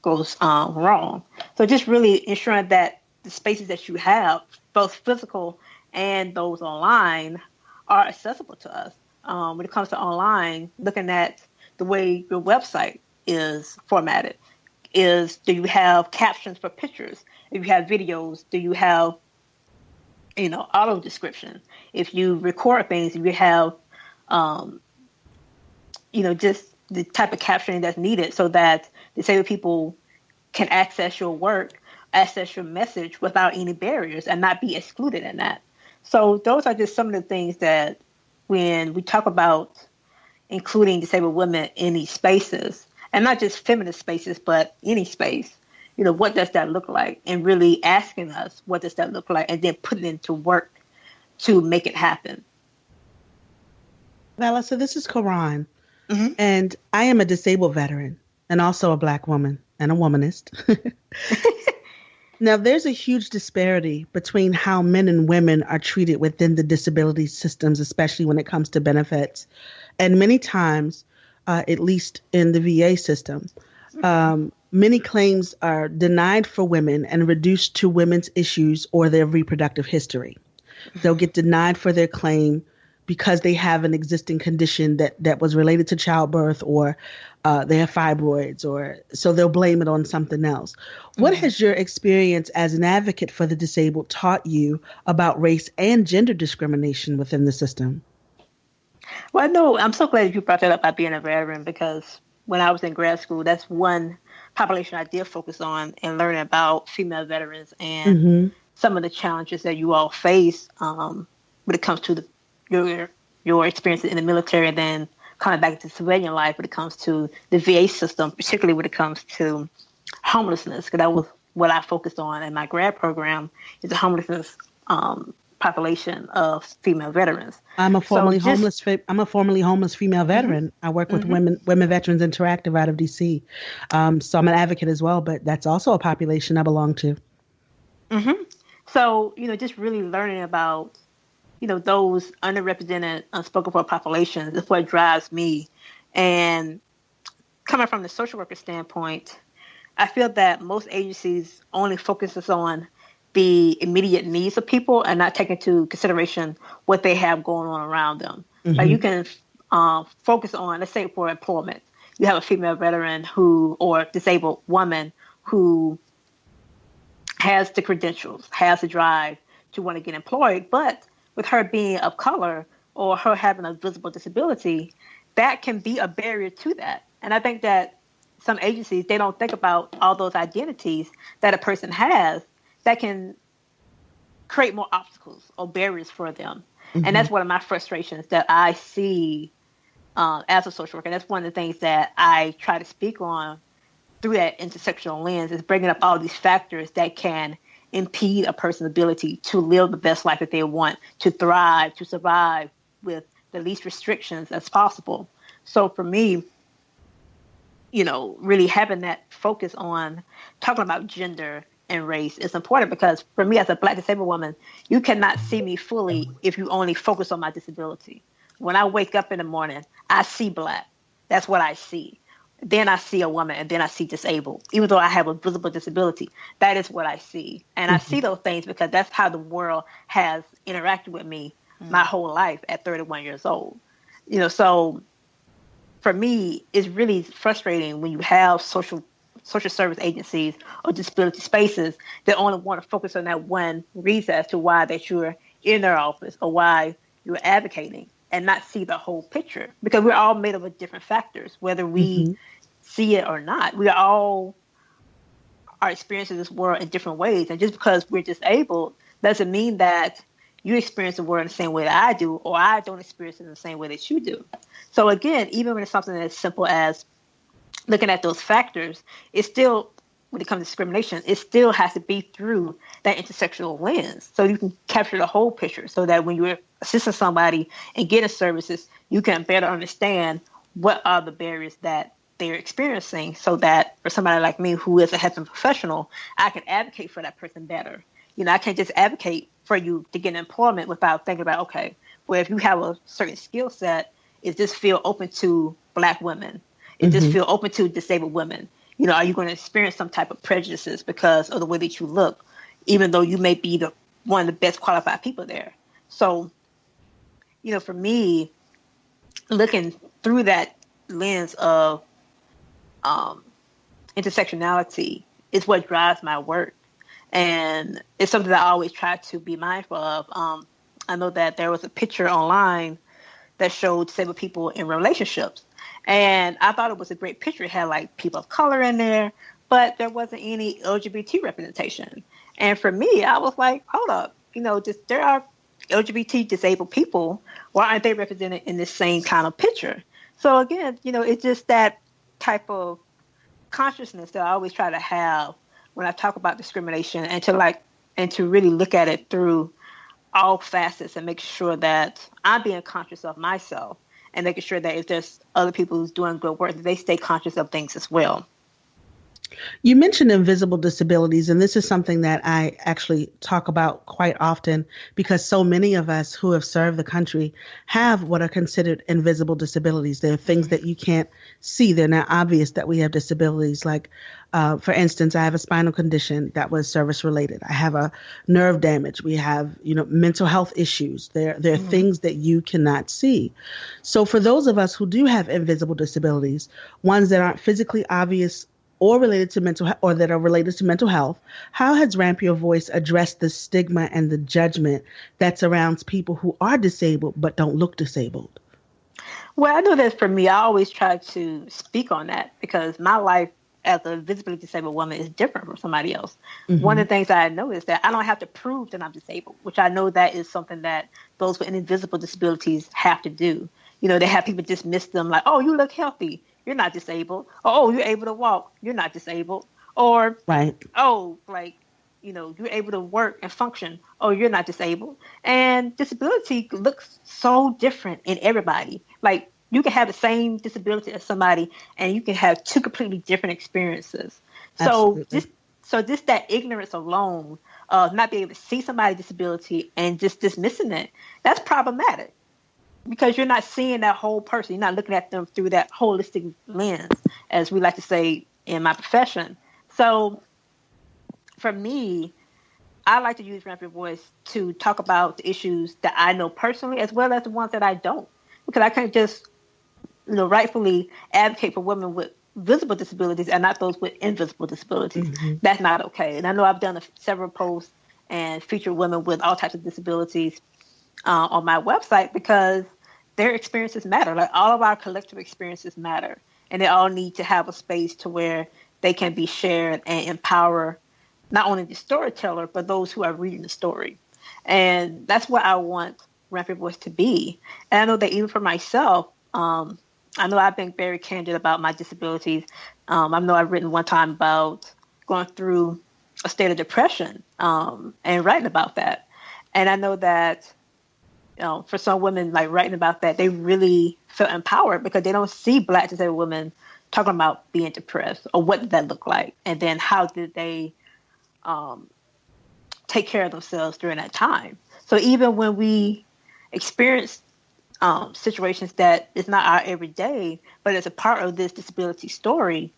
wrong. So just really ensuring that the spaces that you have, both physical and those online, are accessible to us. When it comes to online, looking at the way your website is formatted, do you have captions for pictures? If you have videos, do you have, auto description? If you record things, if you have, just the type of captioning that's needed so that disabled people can access your work, access your message without any barriers and not be excluded in that. So those are just some of the things that when we talk about including disabled women in these spaces, and not just feminist spaces, but any space, what does that look like? And really asking us, what does that look like? And then putting it into work to make it happen. Vala, so this is Caron, and I am a disabled veteran and also a Black woman and a womanist. Now, there's a huge disparity between how men and women are treated within the disability systems, especially when it comes to benefits. And many times, at least in the VA system, many claims are denied for women and reduced to women's issues or their reproductive history. They'll get denied for their claim because they have an existing condition that was related to childbirth, or they have fibroids, or so they'll blame it on something else. What has your experience as an advocate for the disabled taught you about race and gender discrimination within the system? Well, no, I'm so glad you brought that up about being a veteran, because when I was in grad school, that's one population I did focus on and learning about female veterans and some of the challenges that you all face when it comes to your experience in the military, and then coming back into civilian life when it comes to the VA system, particularly when it comes to homelessness, because that was what I focused on in my grad program, is the homelessness population of female veterans. I'm a formerly homeless female veteran. I work with Women Veterans Interactive out of DC. So I'm an advocate as well, but that's also a population I belong to. So, just really learning about, those underrepresented, unspoken for populations is what drives me. And coming from the social worker standpoint, I feel that most agencies only focuses on the immediate needs of people and not take into consideration what they have going on around them. Like you can focus on, let's say for employment, you have a female veteran or disabled woman who has the credentials, has the drive to want to get employed, but with her being of color or her having a visible disability, that can be a barrier to that. And I think that some agencies, they don't think about all those identities that a person has that can create more obstacles or barriers for them. And that's one of my frustrations that I see as a social worker. And that's one of the things that I try to speak on through that intersectional lens, is bringing up all these factors that can impede a person's ability to live the best life that they want, to thrive, to survive with the least restrictions as possible. So for me, really having that focus on talking about gender and race is important, because for me as a Black disabled woman, you cannot see me fully if you only focus on my disability. When I wake up in the morning, I see Black. That's what I see. Then I see a woman, and then I see disabled. Even though I have a visible disability, that is what I see. And I see those things because that's how the world has interacted with me my whole life at 31 years old. So for me, it's really frustrating when you have social service agencies or disability spaces that only want to focus on that one reason as to why that you're in their office or why you're advocating, and not see the whole picture, because we're all made up of different factors, whether we see it or not. We all are experiencing this world in different ways. And just because we're disabled doesn't mean that you experience the world in the same way that I do, or I don't experience it in the same way that you do. So again, even when it's something as simple as looking at those factors, it's still, when it comes to discrimination, it still has to be through that intersectional lens, so you can capture the whole picture, so that when you're assisting somebody and getting services, you can better understand what are the barriers that they're experiencing, so that for somebody like me who is a health professional, I can advocate for that person better. I can't just advocate for you to get employment without thinking about, okay, well, if you have a certain skill set, is this field open to Black women? Is this field open to disabled women? Are you going to experience some type of prejudices because of the way that you look, even though you may be one of the best qualified people there? So, for me, looking through that lens of intersectionality is what drives my work. And it's something that I always try to be mindful of. I know that there was a picture online that showed disabled people in relationships. And I thought it was a great picture. It had like people of color in there, but there wasn't any LGBT representation. And for me, I was like, hold up, there are LGBT disabled people. Why aren't they represented in this same kind of picture? So again, it's just that type of consciousness that I always try to have when I talk about discrimination, and to really look at it through all facets and make sure that I'm being conscious of myself, and making sure that if there's other people who's doing good work, that they stay conscious of things as well. You mentioned invisible disabilities, and this is something that I actually talk about quite often, because so many of us who have served the country have what are considered invisible disabilities. They're things that you can't see. They're not obvious that we have disabilities. Like, for instance, I have a spinal condition that was service related. I have a nerve damage. We have, mental health issues. There are things that you cannot see. So for those of us who do have invisible disabilities, ones that aren't physically obvious or related to or that are related to mental health, how has Ramp Your Voice addressed the stigma and the judgment that surrounds people who are disabled but don't look disabled? Well, I know that for me, I always try to speak on that, because my life as a visibly disabled woman is different from somebody else. One of the things that I know is that I don't have to prove that I'm disabled, which I know that is something that those with invisible disabilities have to do. They have people dismiss them like, oh, you look healthy, you're not disabled. Or, oh, you're able to walk, you're not disabled. Or, oh, you're able to work and function, oh, you're not disabled. And disability looks so different in everybody. Like, you can have the same disability as somebody, and you can have two completely different experiences. Absolutely. So just that ignorance alone of not being able to see somebody's disability and just dismissing it, that's problematic, because you're not seeing that whole person. You're not looking at them through that holistic lens, as we like to say in my profession. So for me, I like to use Ramp Your Voice to talk about the issues that I know personally, as well as the ones that I don't, because I can't just rightfully advocate for women with visible disabilities and not those with invisible disabilities. That's not okay. And I know I've done several posts and featured women with all types of disabilities on my website, because their experiences matter. Like, all of our collective experiences matter, and they all need to have a space to where they can be shared and empower not only the storyteller, but those who are reading the story. And that's what I want Ramp Your Voice to be. And I know that even for myself, I know I've been very candid about my disabilities. I know I've written one time about going through a state of depression and writing about that. And I know that, for some women, like writing about that, they really feel empowered because they don't see Black disabled women talking about being depressed or what did that look like. And then how did they take care of themselves during that time. So even when we experience situations that is not our everyday, but it's a part of this disability story,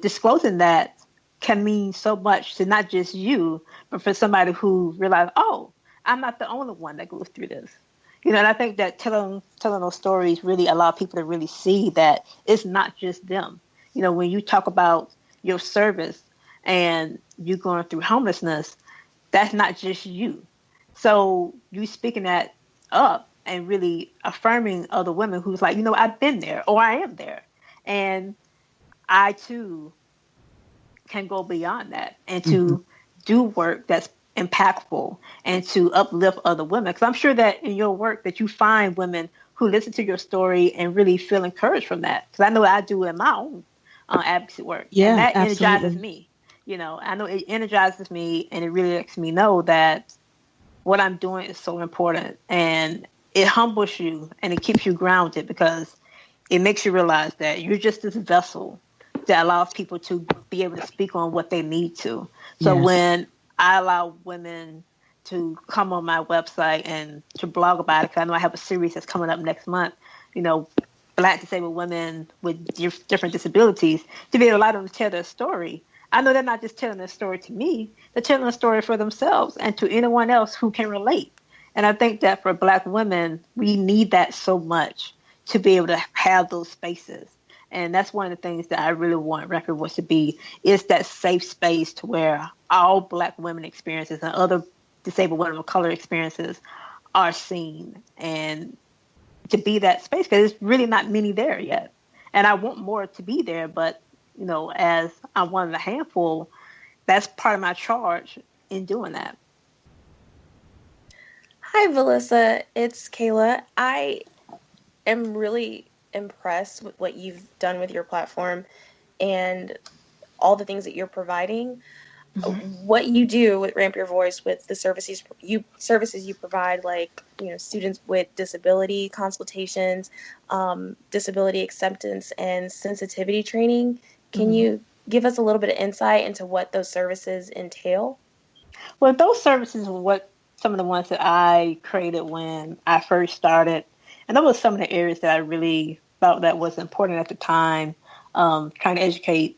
disclosing that can mean so much to not just you, but for somebody who realized, oh, I'm not the only one that goes through this. And I think that telling those stories really allow people to really see that it's not just them. When you talk about your service and you going through homelessness, that's not just you. So you speaking that up and really affirming other women who's like, I've been there or I am there. And I too can go beyond that and to do work that's impactful and to uplift other women. Because I'm sure that in your work that you find women who listen to your story and really feel encouraged from that. Because I know I do in my own advocacy work. Yeah, and that absolutely. energizes me. I know it energizes me and it really lets me know that what I'm doing is so important. And it humbles you and it keeps you grounded because it makes you realize that you're just this vessel that allows people to be able to speak on what they need to. So when I allow women to come on my website and to blog about it, because I know I have a series that's coming up next month, Black disabled women with different disabilities, to be able to allow them to tell their story. I know they're not just telling their story to me, they're telling a story for themselves and to anyone else who can relate. And I think that for Black women, we need that so much to be able to have those spaces. And that's one of the things that I really want Record Voice to be, is that safe space to where all Black women experiences and other disabled women of color experiences are seen, and to be that space, because there's really not many there yet. And I want more to be there, but, as I'm one of the handful, that's part of my charge in doing that. Hi, Villissa. It's Kayla. I am really impressed with what you've done with your platform and all the things that you're providing. What you do with Ramp Your Voice, with the services you provide, like students with disability consultations, disability acceptance, and sensitivity training. Can you give us a little bit of insight into what those services entail? Well, those services were what some of the ones that I created when I first started, and those were some of the areas that I really thought that was important at the time. Trying to educate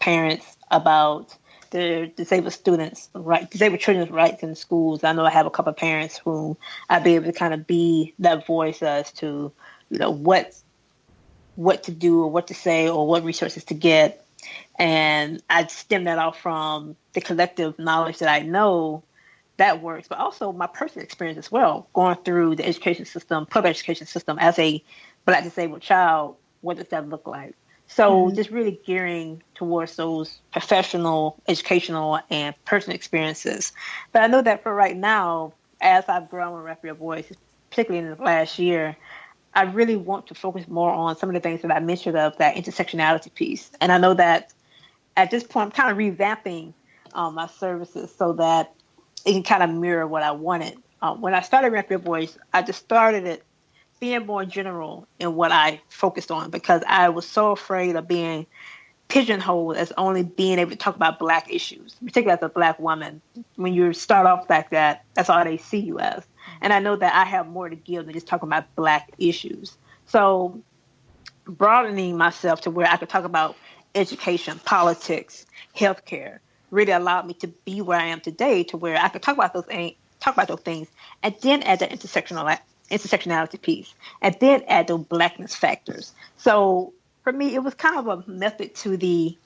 parents about their disabled children's rights in schools. I know I have a couple of parents who I'd be able to kind of be that voice as to, what to do or what to say or what resources to get. And I'd stem that off from the collective knowledge that I know that works, but also my personal experience as well, going through the education system, public education system as a Black disabled child. What does that look like? So just really gearing towards those professional, educational, and personal experiences. But I know that for right now, as I've grown with Rep Your Voice, particularly in the last year, I really want to focus more on some of the things that I mentioned of that intersectionality piece. And I know that at this point, I'm kind of revamping my services so that it can kind of mirror what I wanted. When I started Rep Your Voice, I just started it being more general in what I focused on, because I was so afraid of being pigeonholed as only being able to talk about Black issues, particularly as a Black woman. When you start off like that, that's all they see you as. And I know that I have more to give than just talking about Black issues. So broadening myself to where I could talk about education, politics, healthcare, really allowed me to be where I am today, to where I could talk about those things, and then add the intersectionality piece, and then add those Blackness factors. So for me, it was kind of a method to the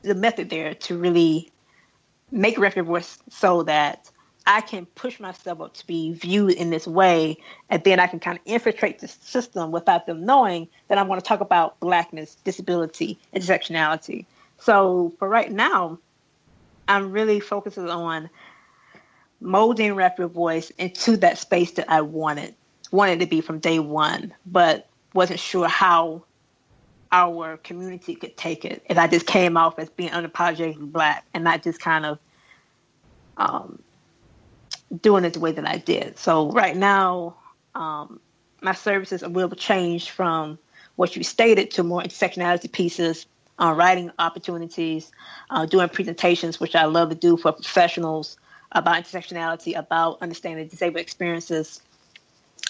method there to really make Rep Your Voice so that I can push myself up to be viewed in this way, and then I can kind of infiltrate the system without them knowing that I want to talk about Blackness, disability, intersectionality. So for right now, I'm really focusing on molding Rep Your Voice into that space that I wanted to be from day one, but wasn't sure how our community could take it if I just came off as being unapologetically Black and not just kind of doing it the way that I did. So right now, my services will change from what you stated to more intersectionality pieces, writing opportunities, doing presentations, which I love to do for professionals about intersectionality, about understanding disabled experiences.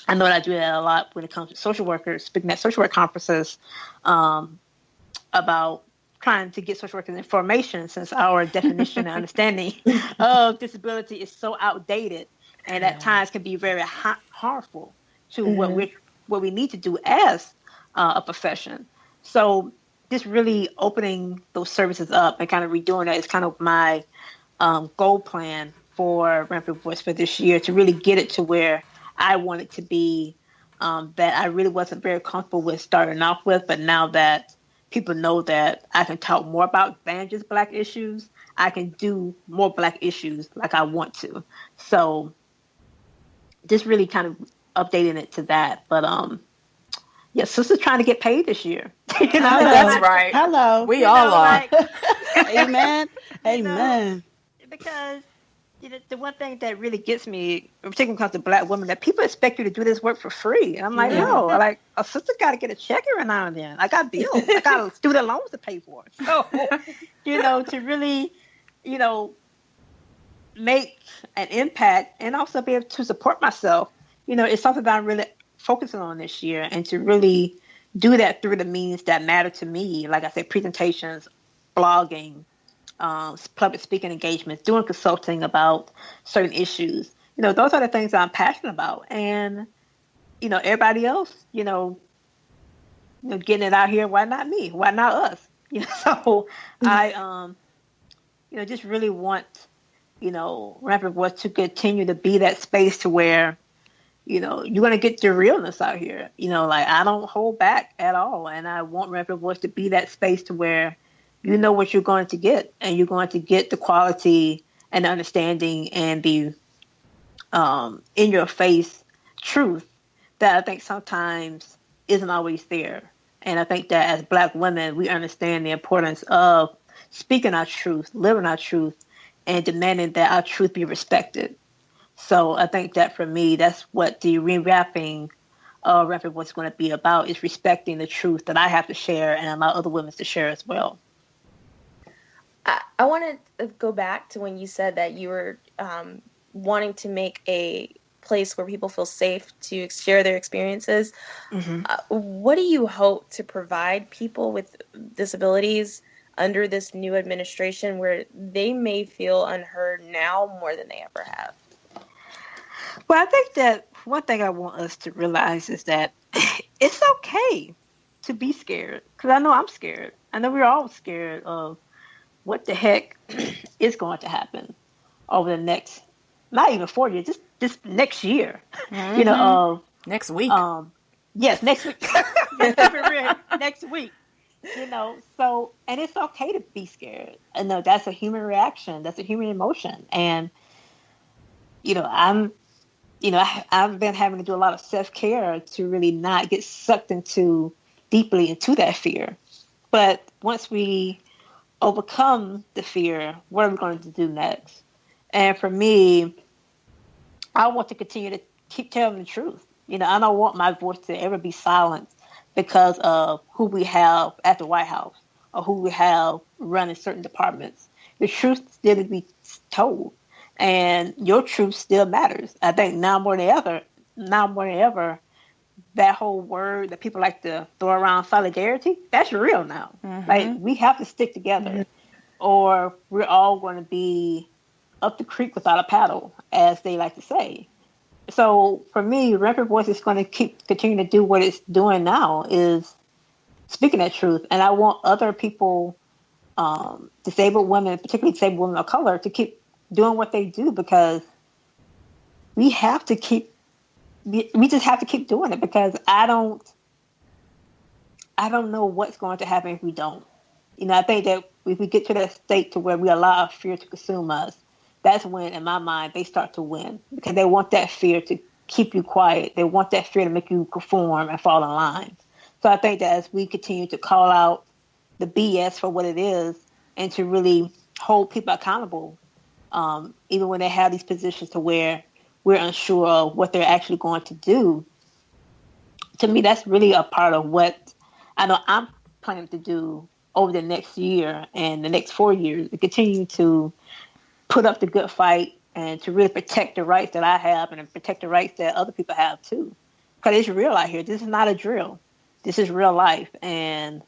I know that I do that a lot when it comes to social workers, speaking at social work conferences, about trying to get social workers information, since our definition and understanding of disability is so outdated and at times can be very harmful to what we need to do as a profession. So just really opening those services up and kind of redoing that is kind of my goal plan for Rampant Voice for this year, to really get it to where I want it to be, that I really wasn't very comfortable with starting off with, but now that people know that I can talk more about than just Black issues, I can do more Black issues like I want to. So just really kind of updating it to that. But yeah, sister's trying to get paid this year. You know, that's right. Hello. We all are. Amen. Amen. Because the one thing that really gets me, particularly when it comes to Black women, that people expect you to do this work for free. And I'm like, no, like a sister got to get a check every now and then. I got bills. I got student loans to pay for. So, to really, make an impact and also be able to support myself, it's something that I'm really focusing on this year, and to really do that through the means that matter to me. Like I said, presentations, blogging, public speaking engagements, doing consulting about certain issues. Those are the things that I'm passionate about. And, everybody else, getting it out here, why not me? Why not us? So I, just really want, Rampant Voice to continue to be that space to where, you're going to get the realness out here. Like, I don't hold back at all. And I want Rampant Voice to be that space to where you know what you're going to get, and you're going to get the quality and the understanding and the in your face truth that I think sometimes isn't always there. And I think that as Black women, we understand the importance of speaking our truth, living our truth, and demanding that our truth be respected. So I think that for me, that's what the rewrapping of Rampant Voice is going to be about, is respecting the truth that I have to share and allow other women to share as well. I want to go back to when you said that you were wanting to make a place where people feel safe to share their experiences. Mm-hmm. What do you hope to provide people with disabilities under this new administration, where they may feel unheard now more than they ever have? Well, I think that one thing I want us to realize is that it's okay to be scared, because I know I'm scared. I know we're all scared of what the heck is going to happen over the next, not even 4 years, just this next year. Mm-hmm. Next week. Yes, next week. Next week. So, and it's okay to be scared. I know that's a human reaction. That's a human emotion. And, I've been having to do a lot of self-care to really not get sucked deeply into that fear. But once we overcome the fear, what are we going to do next? And for me, I want to continue to keep telling the truth. I don't want my voice to ever be silenced because of who we have at the White House or who we have running certain departments. The truth still to be told, and your truth still matters. I think now more than ever, that whole word that people like to throw around, solidarity, that's real now. Mm-hmm. Like, we have to stick together, mm-hmm. or we're all going to be up the creek without a paddle, as they like to say. So for me, Rampant Voice is going to continue to do what it's doing now, is speaking that truth. And I want other people, disabled women, particularly disabled women of color, to keep doing what they do, because we just have to keep doing it, because I don't know what's going to happen if we don't. I think that if we get to that state to where we allow our fear to consume us, that's when, in my mind, they start to win, because they want that fear to keep you quiet. They want that fear to make you conform and fall in line. So I think that as we continue to call out the BS for what it is and to really hold people accountable, even when they have these positions to where we're unsure of what they're actually going to do, to me, that's really a part of what I know I'm planning to do over the next year and the next 4 years, to continue to put up the good fight and to really protect the rights that I have and protect the rights that other people have too. Because it's real out here. This is not a drill. This is real life. And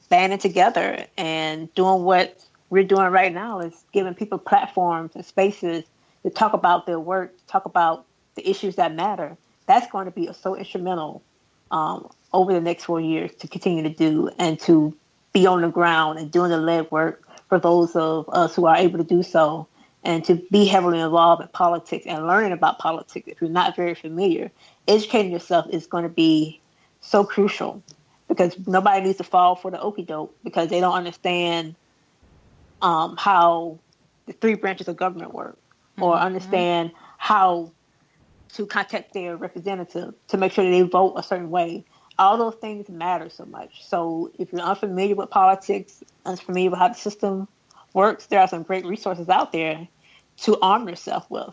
banding together and doing what we're doing right now is giving people platforms and spaces to talk about their work, talk about the issues that matter. That's going to be so instrumental over the next 4 years to continue to do and to be on the ground and doing the legwork for those of us who are able to do so, and to be heavily involved in politics and learning about politics. If you're not very familiar, educating yourself is going to be so crucial, because nobody needs to fall for the okie doke because they don't understand how the three branches of government work, or understand how to contact their representative to make sure that they vote a certain way. All those things matter so much. So if you're unfamiliar with politics, unfamiliar with how the system works, there are some great resources out there to arm yourself with,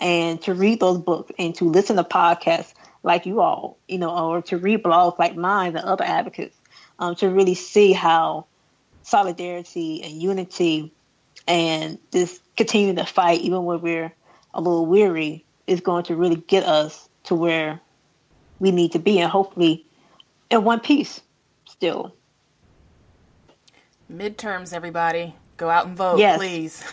and to read those books, and to listen to podcasts like you all, or to read blogs like mine and other advocates, to really see how solidarity and unity and this continuing to fight, even when we're a little weary, is going to really get us to where we need to be, and hopefully in one piece still. Midterms, everybody. Go out and vote, please.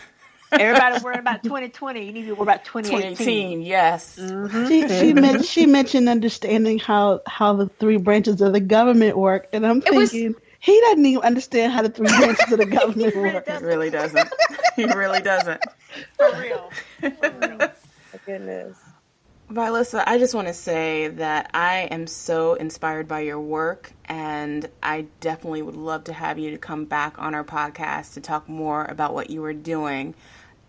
Everybody worrying about 2020. You need to worry about 2018. Yes. Mm-hmm. She mentioned understanding how the three branches of the government work, and I'm thinking he doesn't even understand how the three branches of the government work. He really doesn't. He really doesn't. For real. My goodness. Villissa, I just want to say that I am so inspired by your work, and I definitely would love to have you to come back on our podcast to talk more about what you are doing.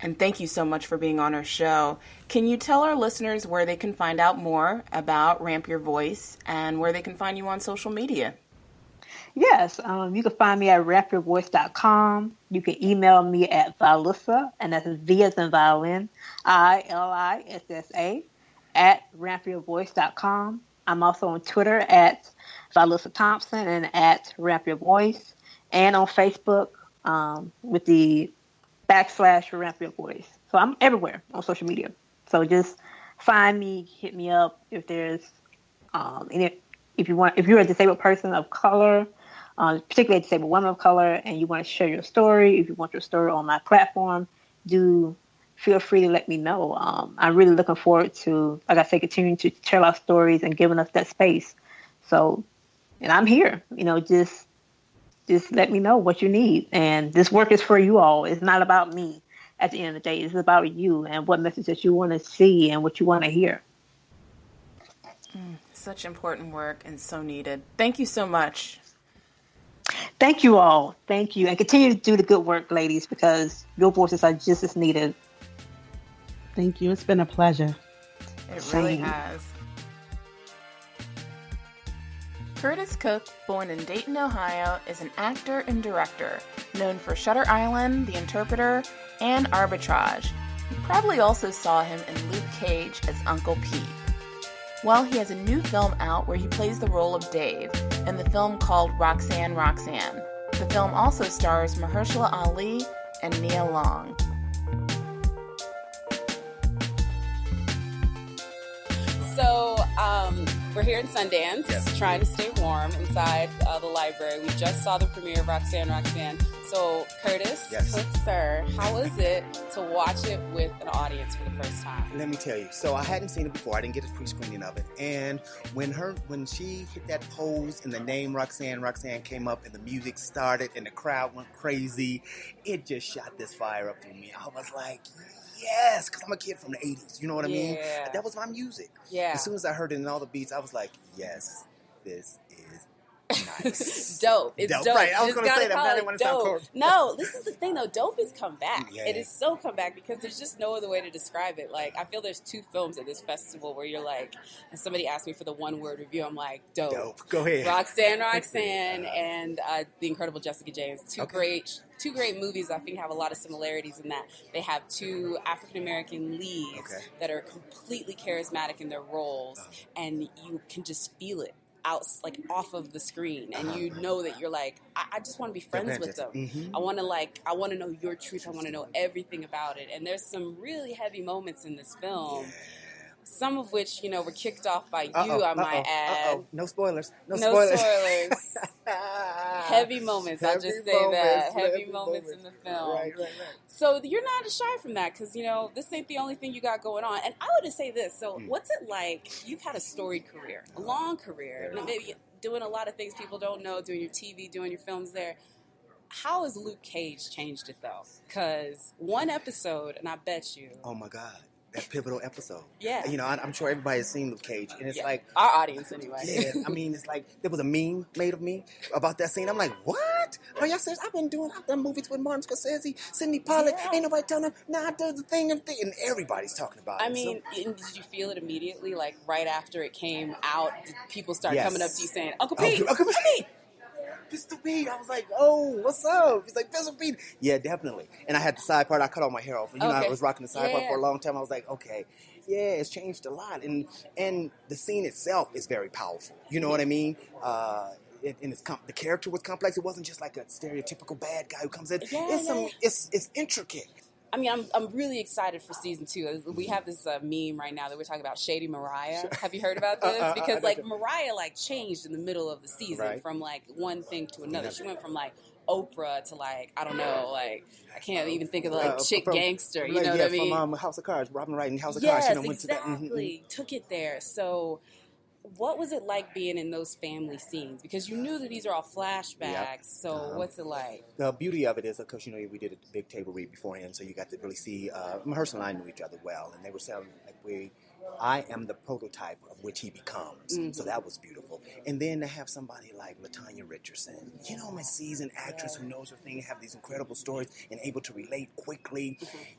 And thank you so much for being on our show. Can you tell our listeners where they can find out more about Ramp Your Voice and where they can find you on social media? Yes, you can find me at rampyourvoice.com. You can email me at Villissa, and that's V as in violin, ILISSA, at rampyourvoice.com. I'm also on Twitter at Villissa Thompson and at rampyourvoice, and on Facebook with the /rampyourvoice. So I'm everywhere on social media. So just find me, hit me up if there's if you're a disabled person of color, particularly a disabled woman of color, and you want to share your story, if you want your story on my platform, do feel free to let me know. I'm really looking forward to, like I say, continuing to tell our stories and giving us that space. So, and I'm here, just let me know what you need. And this work is for you all. It's not about me at the end of the day. It's about you and what messages you want to see and what you want to hear. Such important work and so needed. Thank you so much. Thank you all. Thank you. And continue to do the good work, ladies, because your voices are just as needed. Thank you. It's been a pleasure. It really has. Curtis Cook, born in Dayton, Ohio, is an actor and director, known for Shutter Island, The Interpreter, and Arbitrage. You probably also saw him in Luke Cage as Uncle Pete. Well, he has a new film out where he plays the role of Dave in the film called Roxanne Roxanne. The film also stars Mahershala Ali and Nia Long. So, we're here in Sundance, trying to stay warm inside the library. We just saw the premiere of Roxanne Roxanne. So, Curtis, Cook, sir, how was it to watch it with an audience for the first time? Let me tell you. So, I hadn't seen it before. I didn't get a pre-screening of it. And when she hit that pose and the name Roxanne Roxanne came up and the music started and the crowd went crazy, it just shot this fire up through me. I was like, yes, because I'm a kid from the 80s. You know what I mean? That was my music. Yeah. As soon as I heard it in all the beats, I was like, yes, this is Nice. Dope. It's dope. Right. I was going to say that. I didn't want to sound cold. No, this is the thing though. Dope has come back. Yeah. It is so come back because there's just no other way to describe it. Like, I feel there's 2 films at this festival where you're like, and somebody asked me for the 1-word review. I'm like, dope. Go ahead. Roxanne, and The Incredible Jessica James. Two great movies. I think have a lot of similarities in that they have 2 African American leads that are completely charismatic in their roles, and you can just feel it out, like off of the screen, and you know that you're like, I just want to be friends with them. I want to know your truth. I want to know everything about it. And there's some really heavy moments in this film. Some of which, were kicked off by you, I might add. No spoilers. No spoilers. Heavy moments, I'll just say that. Heavy moments in the film. Right. So you're not shy from that because, this ain't the only thing you got going on. And I would just say this. So what's it like? You've had a storied career, a long career, maybe doing a lot of things people don't know, doing your TV, doing your films there. How has Luke Cage changed it, though? Because one episode, and I bet you. Oh, my God. That pivotal episode. Yeah. I'm sure everybody has seen Luke Cage. And it's like... Our audience, anyway. Yeah. It's like, there was a meme made of me about that scene. I'm like, what? Are y'all serious? I've done movies with Martin Scorsese, Sidney Pollack. Yeah. Ain't nobody telling them, I did the thing. And everybody's talking about it. Did you feel it immediately? Like, right after it came out, did people start coming up to you saying, Uncle Pete! Uncle Pete! Pistol Pete. I was like, oh, what's up? He's like, Pistol Pete. Yeah, definitely. And I had the side part. I cut all my hair off. I was rocking the side part for a long time. I was like, okay, yeah, it's changed a lot. And the scene itself is very powerful. You know what I mean? The character was complex. It wasn't just like a stereotypical bad guy who comes in. It's intricate. I'm really excited for season 2. We have this meme right now that we're talking about Shady Mariah. Have you heard about this? Because Mariah changed in the middle of the season from one thing to another. She went from Oprah to I don't know, I can't even think of the chick gangster. You know what I mean? From House of Cards, Robin Wright and House of Cards. Yes, went to that. Took it there. So. What was it like being in those family scenes? Because you knew that these are all flashbacks, so what's it like? The beauty of it is, of course, we did a big table read beforehand, so you got to really see, Mahershala and I knew each other well, and they were saying, I am the prototype of which he becomes, so that was beautiful. And then to have somebody like LaTanya Richardson, a seasoned actress who knows her thing, have these incredible stories, and able to relate quickly,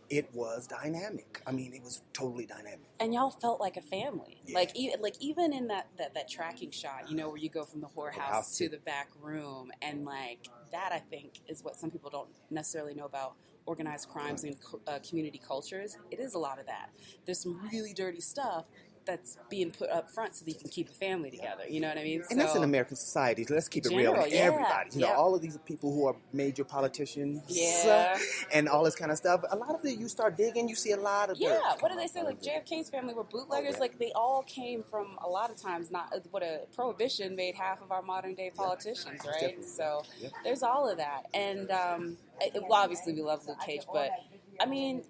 it was dynamic. It was totally dynamic. And y'all felt like a family. Yeah. Even in that tracking shot, where you go from the whorehouse to the back room, and that I think is what some people don't necessarily know about organized crimes and community cultures. It is a lot of that. There's some really dirty stuff that's being put up front so that you can keep a family together. You know what I mean? And that's in American society. Let's keep it real. Everybody. All of these people who are major politicians and all this kind of stuff. A lot of it, you start digging, you see a lot of what do they say? JFK's family were bootleggers. They all came from, a lot of times, not what a prohibition made half of our modern day politicians, right? So there's all of that. And obviously we love Luke Cage, but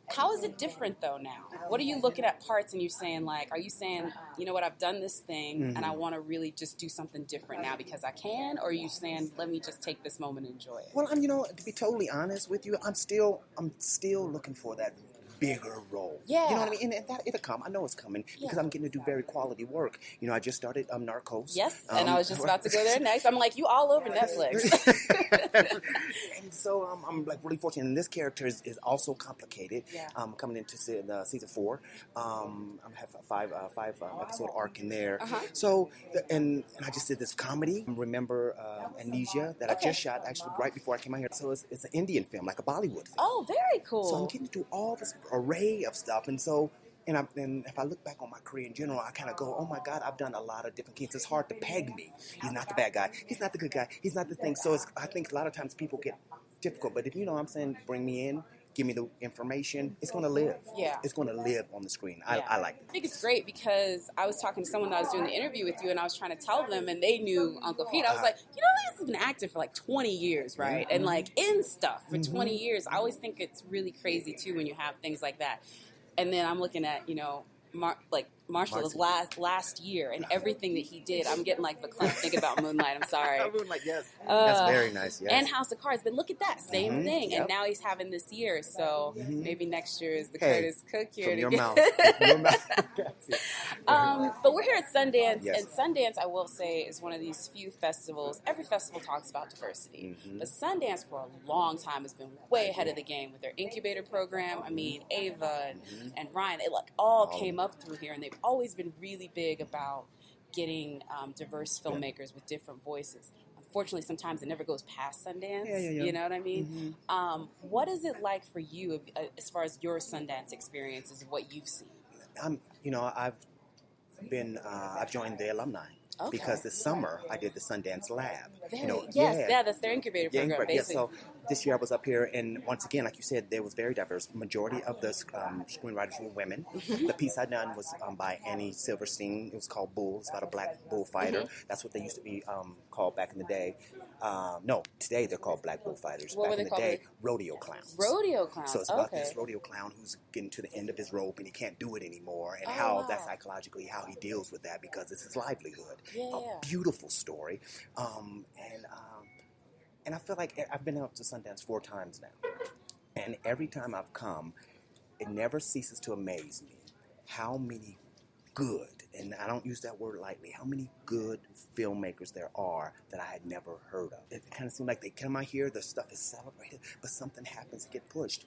how is it different though now? What are you looking at parts and you're saying are you saying, you know what, I've done this thing and I want to really just do something different now because I can? Or are you saying, let me just take this moment and enjoy it? Well, to be totally honest with you, I'm still looking for that bigger role. Yeah. You know what I mean? And it'll come. I know it's coming because I'm getting to do very quality work. I just started Narcos. Yes, and I was just about to go there next. I'm like, you all over Netflix. And so I'm really fortunate. And this character is also complicated. Yeah. Coming into season 4. I have a 5 episode arc in there. So, and I just did this comedy. Remember Amnesia that I just shot actually right before I came out here. So it's an Indian film, like a Bollywood film. Oh, very cool. So I'm getting to do all this array of stuff, and so and if I look back on my career in general, I kind of go, oh my God, I've done a lot of different things. It's hard to peg me. He's not the bad guy. He's not the good guy. He's not the thing. So I think a lot of times people get difficult. But if you know what I'm saying, bring me in, give me the information, it's going to live. Yeah. It's going to live on the screen. I like it. I think it's great because I was talking to someone that I was doing the interview with you, and I was trying to tell them, and they knew Uncle Pete. I was like, this has been acting for 20 years, right? And in stuff for 20 years. I always think it's really crazy too when you have things like that. And then I'm looking at, Marshall was last year, and everything that he did, I'm getting like verklempt thinking about Moonlight. I'm sorry. Moonlight, yes. That's very nice, yes. And House of Cards, but look at that, same thing. Yep. And now he's having this year, so maybe next year is the Curtis Cook year. From to your get... mouth. From your mouth. But we're here at Sundance, Yes. and Sundance, I will say, is one of these few festivals. Every festival talks about diversity, but Sundance for a long time has been way ahead of the game with their incubator program. I mean, Ava and Ryan, they all came up through here, and they've always been really big about getting diverse filmmakers with different voices. Unfortunately, sometimes it never goes past Sundance. Yeah. You know what I mean? What is it like for you as far as your Sundance experiences, what you've seen? I've joined the alumni. Okay. Because this summer I did the Sundance Lab. That's their incubator program, basically. So this year I was up here, and once again, like you said, there was very diverse. Majority of the screenwriters were women. The piece I done was by Annie Silverstein. It was called Bull. It's about a black bullfighter. That's what they used to be called back in the day. No, today they're called black bullfighters. What back were they in the called? day, rodeo clowns. Rodeo clowns. So it's about this rodeo clown who's getting to the end of his rope and he can't do it anymore, and how that psychologically how he deals with that because it's his livelihood. A beautiful story, and I feel like I've been up to Sundance 4 times now, and every time I've come, it never ceases to amaze me how many good, and I don't use that word lightly, how many good filmmakers there are that I had never heard of. It kind of seems like they come out here, their stuff is celebrated, but something happens to get pushed.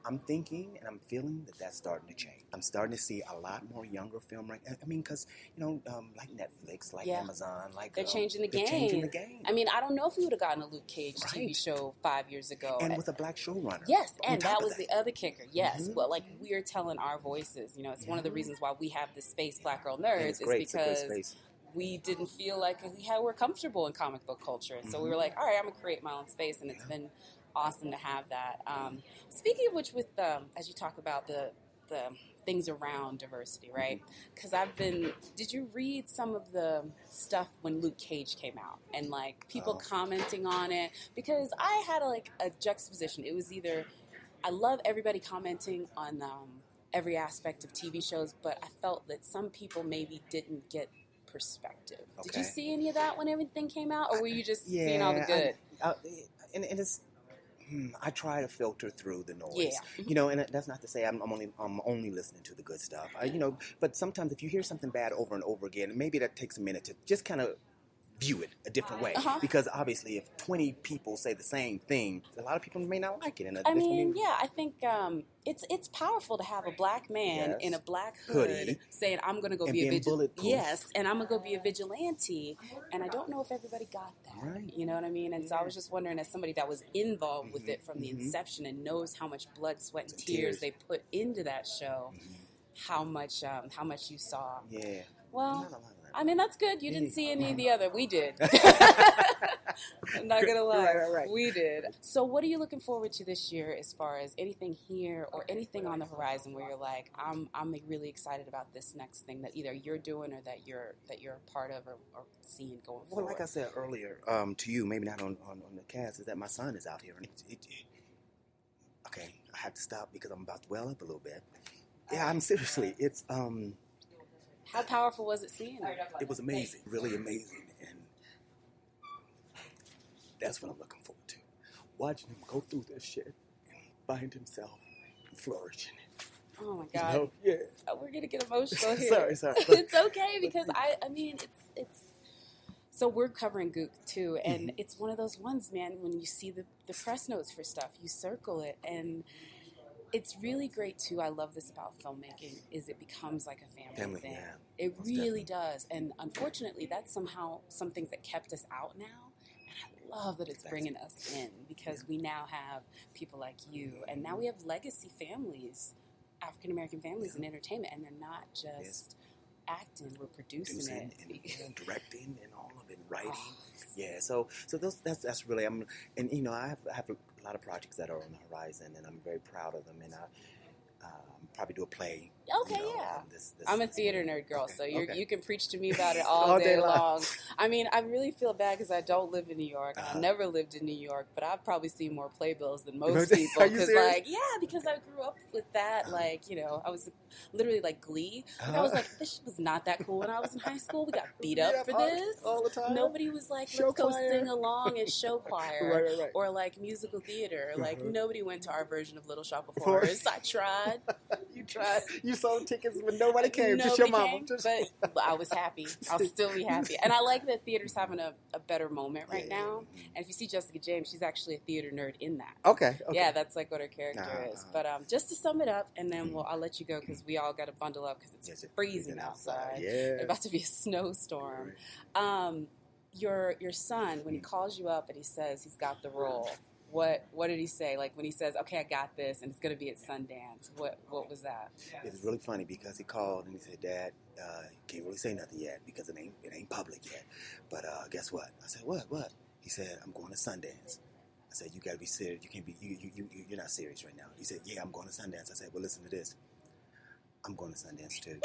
I'm thinking and I'm feeling that that's starting to change. I'm starting to see a lot more younger film. I mean, because, like Netflix, like Amazon, like... They're changing the game. They're changing the game. I mean, I don't know if we would have gotten a Luke Cage TV show 5 years ago. And with a black showrunner. Yes, and that was the other kicker. Yes, well, like, we're telling our voices. It's one of the reasons why we have this space, Black Girl Nerds, is because... we didn't feel like we're comfortable in comic book culture. And so we were like, all right, I'm going to create my own space. And it's been awesome to have that. Speaking of which, with as you talk about the things around diversity, right? Because did you read some of the stuff when Luke Cage came out and like people commenting on it? Because I had a juxtaposition. It was either, I love everybody commenting on every aspect of TV shows, but I felt that some people maybe didn't get perspective. Okay. Did you see any of that when everything came out, or were you just seeing all the good? And it's, I try to filter through the noise, and that's not to say I'm only listening to the good stuff, but sometimes if you hear something bad over and over again, maybe that takes a minute to just kind of view it a different way, because obviously if 20 people say the same thing, a lot of people may not like it. I think it's powerful to have a black man in a black hood saying, I'm going to go be a vigilante. Yes, and I'm going to go be a vigilante. And I don't know if everybody got that. Right. You know what I mean? And so I was just wondering, as somebody that was involved with it from the inception and knows how much blood, sweat, and tears they put into that show, how much you saw. Yeah. Well, I mean, that's good. You didn't see any of the other. We did. I'm not going to lie. Right. We did. So what are you looking forward to this year as far as anything here or anything on the horizon where you're like, I'm really excited about this next thing that either you're doing or that you're a part of or seeing going forward? Well, like I said earlier to you, maybe not on the cast, is that my son is out here. And okay, I have to stop because I'm about to well up a little bit. Yeah, I'm seriously. It's... How powerful was it seeing it? It was amazing, really amazing, and that's what I'm looking forward to. Watching him go through this shit and find himself and flourish in it. Oh my God! We're gonna get emotional here. Sorry. It's okay because I mean it's. So we're covering Gook too, and it's one of those ones, man. When you see the press notes for stuff, you circle it and. It's really great, too. I love this about filmmaking, is it becomes like a family thing. Yeah. It really does. And unfortunately, that's somehow some things that kept us out now. And I love that it's bringing us in because we now have people like you. And now we have legacy families, African-American families in entertainment. And they're not just acting, we're producing it. And directing and all of it, writing. Yeah, so that's really, I have a lot of projects that are on the horizon, and I'm very proud of them. And probably do a play. Okay, this I'm a theater nerd girl, so you can preach to me about it all day long. I mean, I really feel bad because I don't live in New York. I never lived in New York, but I've probably seen more playbills than most people. Because because I grew up with that. Like, you know, I was literally like Glee. Like, I was like, this shit was not that cool when I was in high school. We got beat up for this all the time. Nobody was like, let's go sing along at show choir or like musical theater. Like nobody went to our version of Little Shop of Horrors. I tried. You tried. You sold tickets, but nobody came. Just your mama. But I was happy. I'll still be happy. And I like that theater's having a better moment right now. And if you see Jessica James, she's actually a theater nerd in that. Okay. Yeah, that's like what her character is. But just to sum it up, and then I'll let you go because we all got to bundle up because it's freezing outside. Yeah. It's about to be a snowstorm. Your son, when he calls you up and he says he's got the role, what did he say? Like when he says, "Okay, I got this," and it's going to be at Sundance. What was that? It was really funny because he called and he said, "Dad, can't really say nothing yet because it ain't public yet. But guess what?" I said, "What?" He said, "I'm going to Sundance." I said, "You got to be serious. You can't be. You're not serious right now." He said, "Yeah, I'm going to Sundance." I said, "Well, listen to this. I'm going to Sundance too."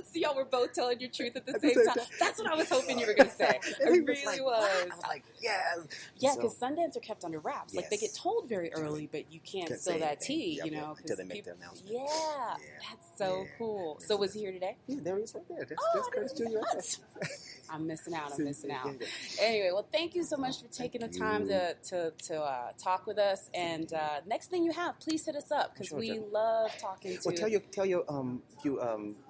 So y'all were both telling your truth at the same time. That's what I was hoping you were going to say. It really was. I was like, yeah. Yeah, because Sundance are kept under wraps. Like they get told very early, but you can't spill that tea, you know. Until they make the announcement. Yeah, that's so cool. So was he here today? Yeah, there he is right there. That's Curtis Jr. I'm missing out. Anyway, well, thank you so much for taking the time to talk with us. And next thing you have, please hit us up because we love talking to. Well, tell your few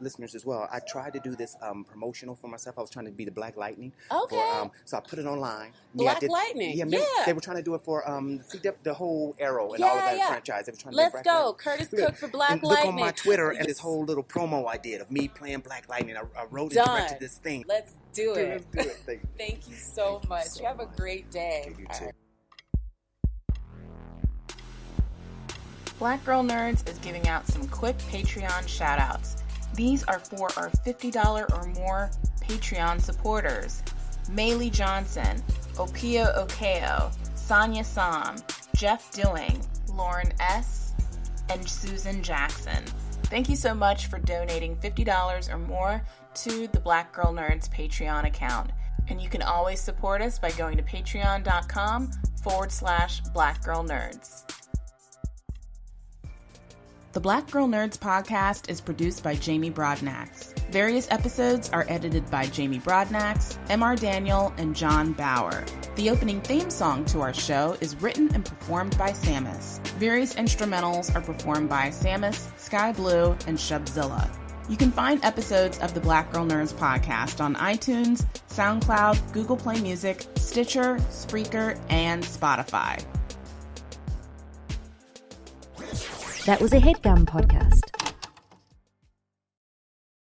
listeners as well. I tried to do this promotional for myself. I was trying to be the Black Lightning. Okay. So I put it online. Black Lightning. Yeah. They were trying to do it for the whole Arrow and all of that franchise. They were trying to Let's go. Curtis Cook for Black Lightning. Look on my Twitter and this whole little promo I did of me playing Black Lightning. I wrote and directed this thing. Let's do it. Thank you so much. You have a great day. You too. Black Girl Nerds is giving out some quick Patreon shoutouts. These are for our $50 or more Patreon supporters. Maylee Johnson, Opio Okeo, Sonia Sam, Jeff Dewing, Lauren S., and Susan Jackson. Thank you so much for donating $50 or more to the Black Girl Nerds Patreon account. And you can always support us by going to patreon.com/Black Girl Nerds. The Black Girl Nerds podcast is produced by Jamie Broadnax. Various episodes are edited by Jamie Broadnax, M.R. Daniel, and John Bauer. The opening theme song to our show is written and performed by Samus. Various instrumentals are performed by Samus, Sky Blue, and Shubzilla. You can find episodes of the Black Girl Nerds podcast on iTunes, SoundCloud, Google Play Music, Stitcher, Spreaker, and Spotify. That was a HeadGum podcast.